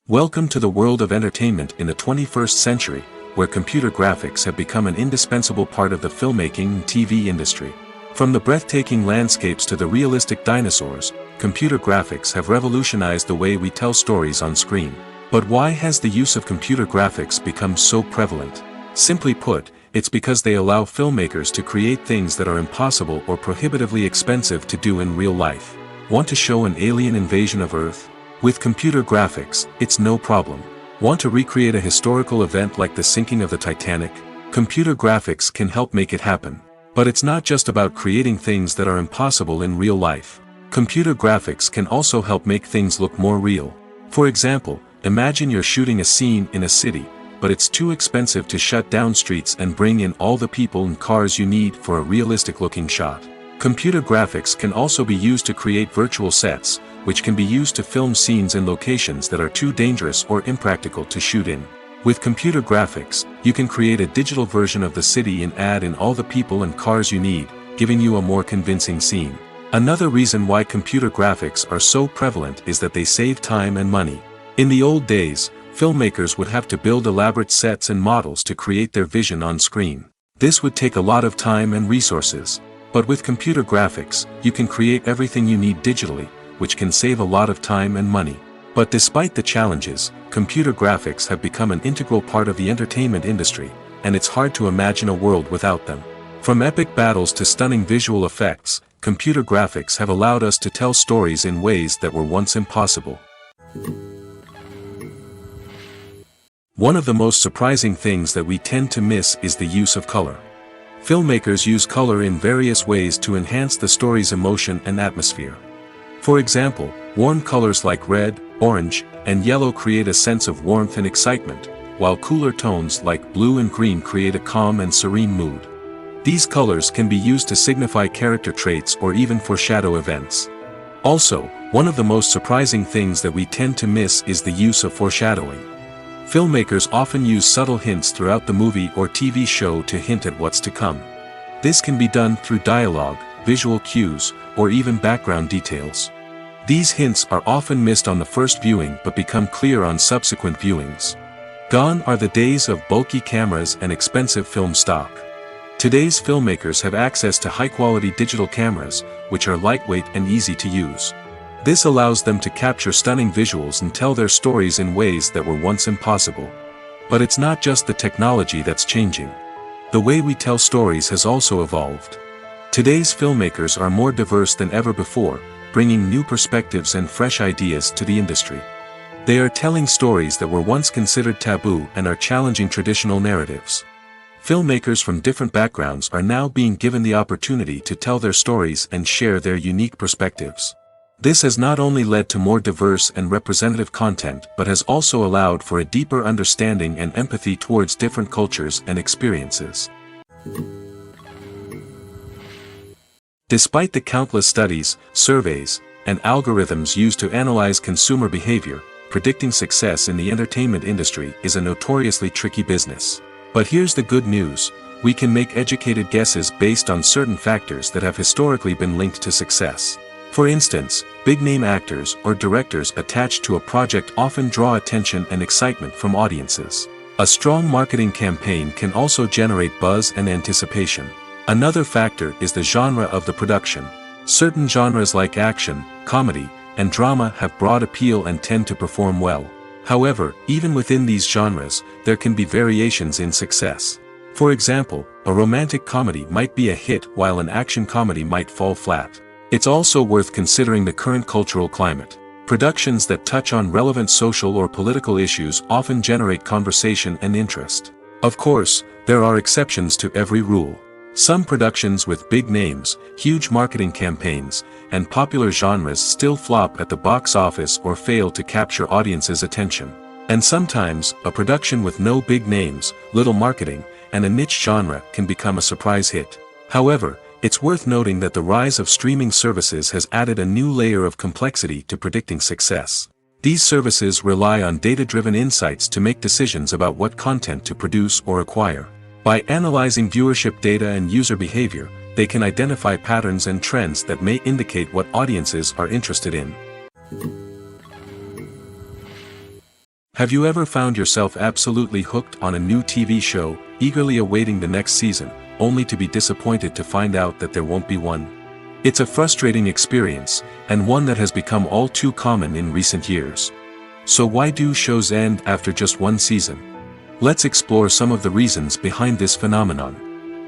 Welcome to the world of entertainment in the 21st century, where computer graphics have become an indispensable part of the filmmaking and TV industry. From the breathtaking landscapes to the realistic dinosaurs, computer graphics have revolutionized the way we tell stories on screen. But why has the use of computer graphics become so prevalent? Simply put, it's because they allow filmmakers to create things that are impossible or prohibitively expensive to do in real life. Want to show an alien invasion of Earth? With computer graphics, it's no problem. Want to recreate a historical event like the sinking of the Titanic? Computer graphics can help make it happen. But it's not just about creating things that are impossible in real life. Computer graphics can also help make things look more real. For example, imagine you're shooting a scene in a city, but it's too expensive to shut down streets and bring in all the people and cars you need for a realistic-looking shot. Computer graphics can also be used to create virtual sets, which can be used to film scenes in locations that are too dangerous or impractical to shoot in. With computer graphics, you can create a digital version of the city and add in all the people and cars you need, giving you a more convincing scene. Another reason why computer graphics are so prevalent is that they save time and money. In the old days, filmmakers would have to build elaborate sets and models to create their vision on screen. This would take a lot of time and resources. But with computer graphics, you can create everything you need digitally, which can save a lot of time and money. But despite the challenges, computer graphics have become an integral part of the entertainment industry, and it's hard to imagine a world without them. From epic battles to stunning visual effects, computer graphics have allowed us to tell stories in ways that were once impossible. One of the most surprising things that we tend to miss is the use of color. Filmmakers use color in various ways to enhance the story's emotion and atmosphere. For example, warm colors like red, orange, and yellow create a sense of warmth and excitement, while cooler tones like blue and green create a calm and serene mood. These colors can be used to signify character traits or even foreshadow events. Also, one of the most surprising things that we tend to miss is the use of foreshadowing. Filmmakers often use subtle hints throughout the movie or TV show to hint at what's to come. This can be done through dialogue, visual cues, or even background details. These hints are often missed on the first viewing but become clear on subsequent viewings. Gone are the days of bulky cameras and expensive film stock. Today's filmmakers have access to high-quality digital cameras, which are lightweight and easy to use. This allows them to capture stunning visuals and tell their stories in ways that were once impossible. But it's not just the technology that's changing. The way we tell stories has also evolved. Today's filmmakers are more diverse than ever before, bringing new perspectives and fresh ideas to the industry. They are telling stories that were once considered taboo and are challenging traditional narratives. Filmmakers from different backgrounds are now being given the opportunity to tell their stories and share their unique perspectives. This has not only led to more diverse and representative content but has also allowed for a deeper understanding and empathy towards different cultures and experiences. Despite the countless studies, surveys, and algorithms used to analyze consumer behavior, predicting success in the entertainment industry is a notoriously tricky business. But here's the good news: we can make educated guesses based on certain factors that have historically been linked to success. For instance, big-name actors or directors attached to a project often draw attention and excitement from audiences. A strong marketing campaign can also generate buzz and anticipation. Another factor is the genre of the production. Certain genres like action, comedy, and drama have broad appeal and tend to perform well. However, even within these genres, there can be variations in success. For example, a romantic comedy might be a hit while an action comedy might fall flat. It's also worth considering the current cultural climate. Productions that touch on relevant social or political issues often generate conversation and interest. Of course, there are exceptions to every rule. Some productions with big names, huge marketing campaigns, and popular genres still flop at the box office or fail to capture audiences' attention. And sometimes, a production with no big names, little marketing, and a niche genre can become a surprise hit. However, it's worth noting that the rise of streaming services has added a new layer of complexity to predicting success. These services rely on data-driven insights to make decisions about what content to produce or acquire. By analyzing viewership data and user behavior, they can identify patterns and trends that may indicate what audiences are interested in. Have you ever found yourself absolutely hooked on a new TV show, eagerly awaiting the next season, only to be disappointed to find out that there won't be one? It's a frustrating experience, and one that has become all too common in recent years. So why do shows end after just one season? Let's explore some of the reasons behind this phenomenon.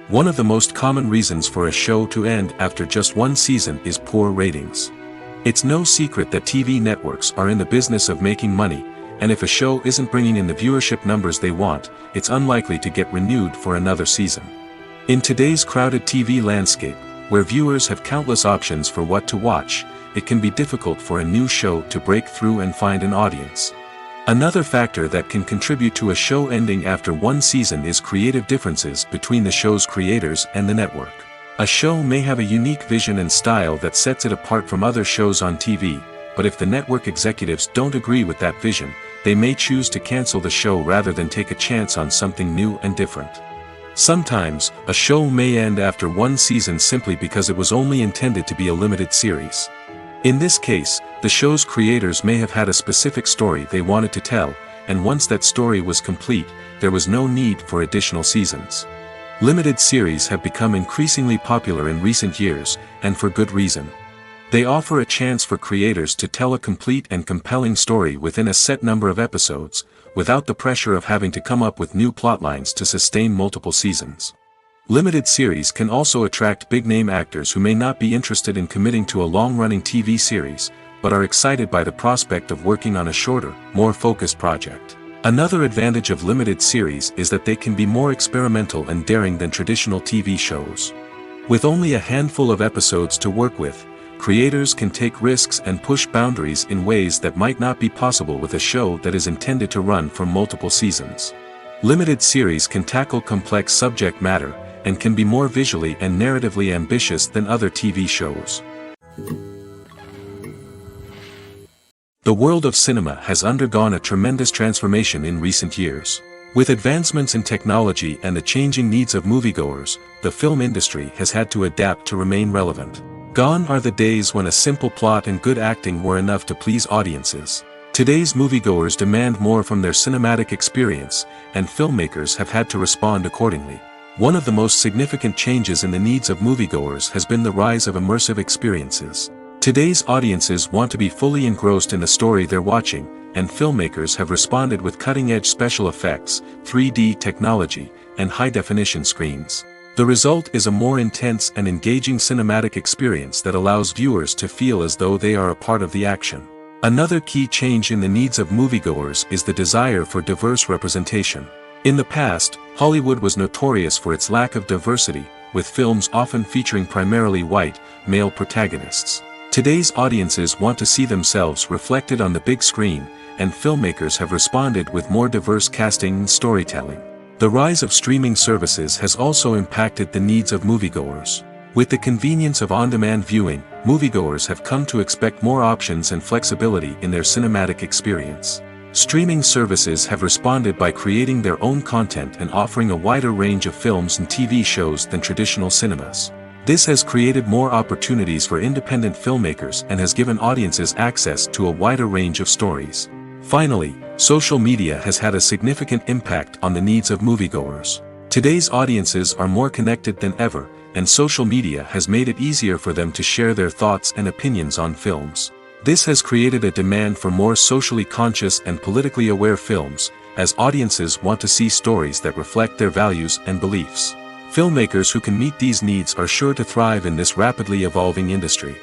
One of the most common reasons for a show to end after just one season is poor ratings. It's no secret that TV networks are in the business of making money, and if a show isn't bringing in the viewership numbers they want, it's unlikely to get renewed for another season. In today's crowded TV landscape, where viewers have countless options for what to watch, it can be difficult for a new show to break through and find an audience. Another factor that can contribute to a show ending after one season is creative differences between the show's creators and the network. A show may have a unique vision and style that sets it apart from other shows on TV, but if the network executives don't agree with that vision, they may choose to cancel the show rather than take a chance on something new and different. Sometimes, a show may end after one season simply because it was only intended to be a limited series. In this case, the show's creators may have had a specific story they wanted to tell, and once that story was complete, there was no need for additional seasons. Limited series have become increasingly popular in recent years, and for good reason. They offer a chance for creators to tell a complete and compelling story within a set number of episodes, without the pressure of having to come up with new plotlines to sustain multiple seasons. Limited series can also attract big-name actors who may not be interested in committing to a long-running TV series, but are excited by the prospect of working on a shorter, more focused project. Another advantage of limited series is that they can be more experimental and daring than traditional TV shows. With only a handful of episodes to work with, creators can take risks and push boundaries in ways that might not be possible with a show that is intended to run for multiple seasons. Limited series can tackle complex subject matter, and can be more visually and narratively ambitious than other TV shows. The world of cinema has undergone a tremendous transformation in recent years. With advancements in technology and the changing needs of moviegoers, the film industry has had to adapt to remain relevant. Gone are the days when a simple plot and good acting were enough to please audiences. Today's moviegoers demand more from their cinematic experience, and filmmakers have had to respond accordingly. One of the most significant changes in the needs of moviegoers has been the rise of immersive experiences. Today's audiences want to be fully engrossed in the story they're watching, and filmmakers have responded with cutting-edge special effects, 3D technology, and high-definition screens. The result is a more intense and engaging cinematic experience that allows viewers to feel as though they are a part of the action. Another key change in the needs of moviegoers is the desire for diverse representation. In the past, Hollywood was notorious for its lack of diversity, with films often featuring primarily white, male protagonists. Today's audiences want to see themselves reflected on the big screen, and filmmakers have responded with more diverse casting and storytelling. The rise of streaming services has also impacted the needs of moviegoers. With the convenience of on-demand viewing, moviegoers have come to expect more options and flexibility in their cinematic experience. Streaming services have responded by creating their own content and offering a wider range of films and TV shows than traditional cinemas. This has created more opportunities for independent filmmakers and has given audiences access to a wider range of stories. Finally, social media has had a significant impact on the needs of moviegoers. Today's audiences are more connected than ever, and social media has made it easier for them to share their thoughts and opinions on films. This has created a demand for more socially conscious and politically aware films, as audiences want to see stories that reflect their values and beliefs. Filmmakers who can meet these needs are sure to thrive in this rapidly evolving industry.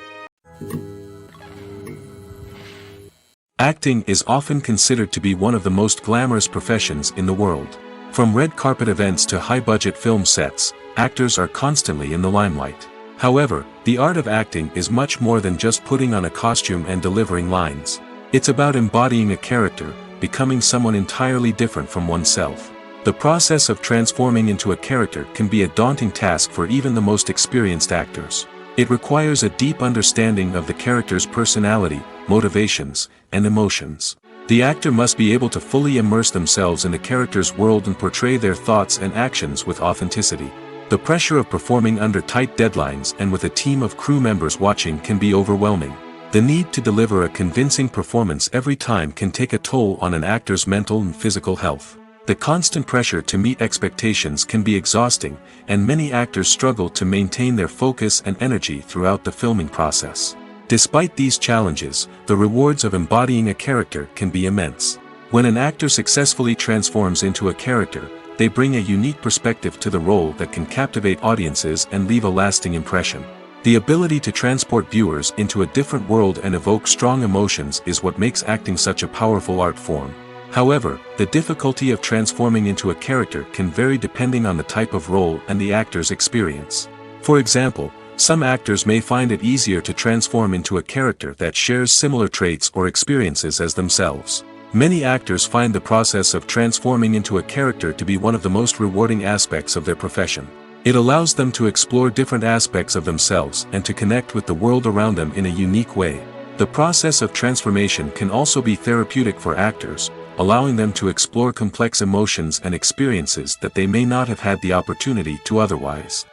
Acting is often considered to be one of the most glamorous professions in the world. From red carpet events to high-budget film sets, actors are constantly in the limelight. However, the art of acting is much more than just putting on a costume and delivering lines. It's about embodying a character, becoming someone entirely different from oneself. The process of transforming into a character can be a daunting task for even the most experienced actors. It requires a deep understanding of the character's personality, motivations, and emotions. The actor must be able to fully immerse themselves in the character's world and portray their thoughts and actions with authenticity. The pressure of performing under tight deadlines and with a team of crew members watching can be overwhelming. The need to deliver a convincing performance every time can take a toll on an actor's mental and physical health. The constant pressure to meet expectations can be exhausting, and many actors struggle to maintain their focus and energy throughout the filming process. Despite these challenges, the rewards of embodying a character can be immense. When an actor successfully transforms into a character, they bring a unique perspective to the role that can captivate audiences and leave a lasting impression. The ability to transport viewers into a different world and evoke strong emotions is what makes acting such a powerful art form. However, the difficulty of transforming into a character can vary depending on the type of role and the actor's experience. For example, some actors may find it easier to transform into a character that shares similar traits or experiences as themselves. Many actors find the process of transforming into a character to be one of the most rewarding aspects of their profession. It allows them to explore different aspects of themselves and to connect with the world around them in a unique way. The process of transformation can also be therapeutic for actors, allowing them to explore complex emotions and experiences that they may not have had the opportunity to otherwise.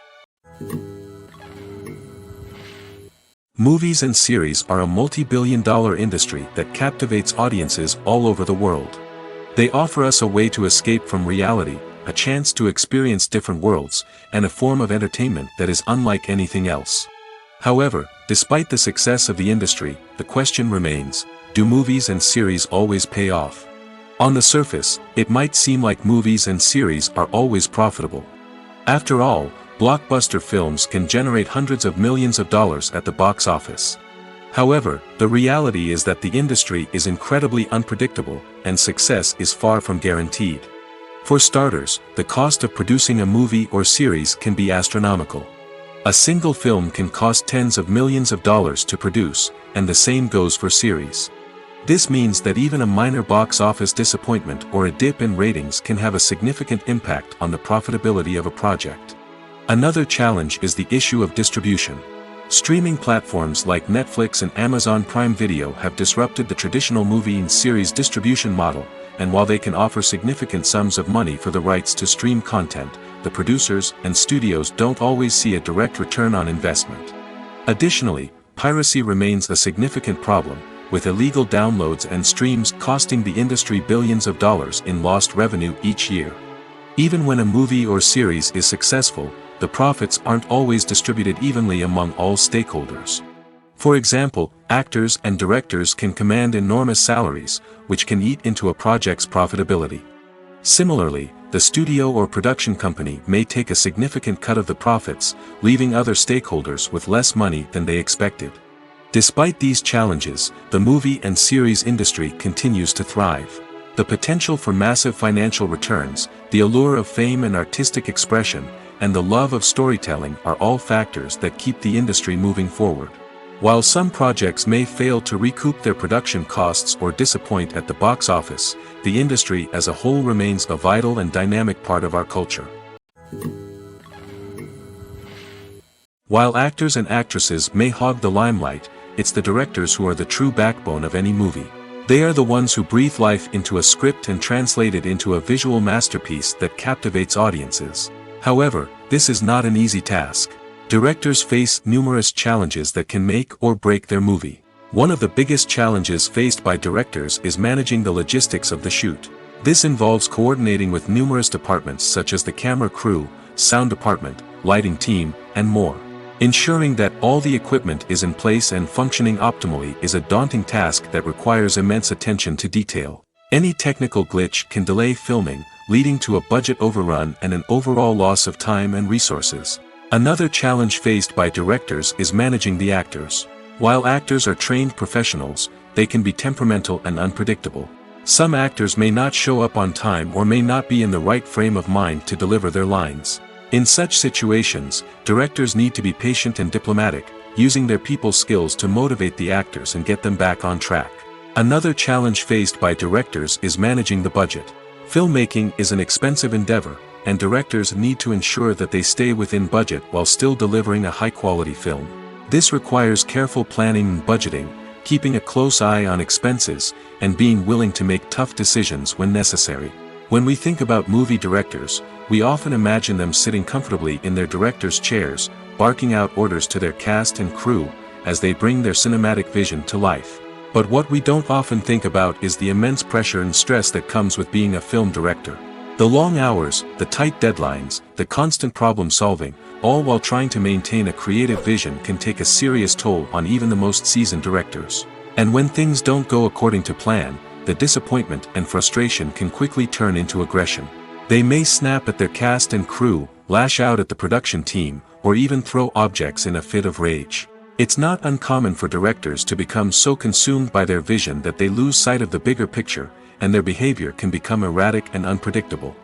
Movies and series are a multi-billion-dollar industry that captivates audiences all over the world. They offer us a way to escape from reality, a chance to experience different worlds, and a form of entertainment that is unlike anything else. However, despite the success of the industry, the question remains, do movies and series always pay off? On the surface, it might seem like movies and series are always profitable. After all, blockbuster films can generate hundreds of millions of dollars at the box office. However, the reality is that the industry is incredibly unpredictable, and success is far from guaranteed. For starters, the cost of producing a movie or series can be astronomical. A single film can cost tens of millions of dollars to produce, and the same goes for series. This means that even a minor box office disappointment or a dip in ratings can have a significant impact on the profitability of a project. Another challenge is the issue of distribution. Streaming platforms like Netflix and Amazon Prime Video have disrupted the traditional movie and series distribution model, and while they can offer significant sums of money for the rights to stream content, the producers and studios don't always see a direct return on investment. Additionally, piracy remains a significant problem, with illegal downloads and streams costing the industry billions of dollars in lost revenue each year. Even when a movie or series is successful, the profits aren't always distributed evenly among all stakeholders. For example, actors and directors can command enormous salaries, which can eat into a project's profitability. Similarly, the studio or production company may take a significant cut of the profits, leaving other stakeholders with less money than they expected. Despite these challenges, the movie and series industry continues to thrive. The potential for massive financial returns, the allure of fame and artistic expression, and the love of storytelling are all factors that keep the industry moving forward. While some projects may fail to recoup their production costs or disappoint at the box office, the industry as a whole remains a vital and dynamic part of our culture. While actors and actresses may hog the limelight, it's the directors who are the true backbone of any movie. They are the ones who breathe life into a script and translate it into a visual masterpiece that captivates audiences. However, this is not an easy task. Directors face numerous challenges that can make or break their movie. One of the biggest challenges faced by directors is managing the logistics of the shoot. This involves coordinating with numerous departments such as the camera crew, sound department, lighting team, and more. Ensuring that all the equipment is in place and functioning optimally is a daunting task that requires immense attention to detail. Any technical glitch can delay filming, leading to a budget overrun and an overall loss of time and resources. Another challenge faced by directors is managing the actors. While actors are trained professionals, they can be temperamental and unpredictable. Some actors may not show up on time or may not be in the right frame of mind to deliver their lines. In such situations, directors need to be patient and diplomatic, using their people skills to motivate the actors and get them back on track. Another challenge faced by directors is managing the budget. Filmmaking is an expensive endeavor, and directors need to ensure that they stay within budget while still delivering a high-quality film. This requires careful planning and budgeting, keeping a close eye on expenses, and being willing to make tough decisions when necessary. When we think about movie directors, we often imagine them sitting comfortably in their director's chairs, barking out orders to their cast and crew, as they bring their cinematic vision to life. But what we don't often think about is the immense pressure and stress that comes with being a film director. The long hours, the tight deadlines, the constant problem solving, all while trying to maintain a creative vision can take a serious toll on even the most seasoned directors. And when things don't go according to plan, the disappointment and frustration can quickly turn into aggression. They may snap at their cast and crew, lash out at the production team, or even throw objects in a fit of rage. It's not uncommon for directors to become so consumed by their vision that they lose sight of the bigger picture, and their behavior can become erratic and unpredictable.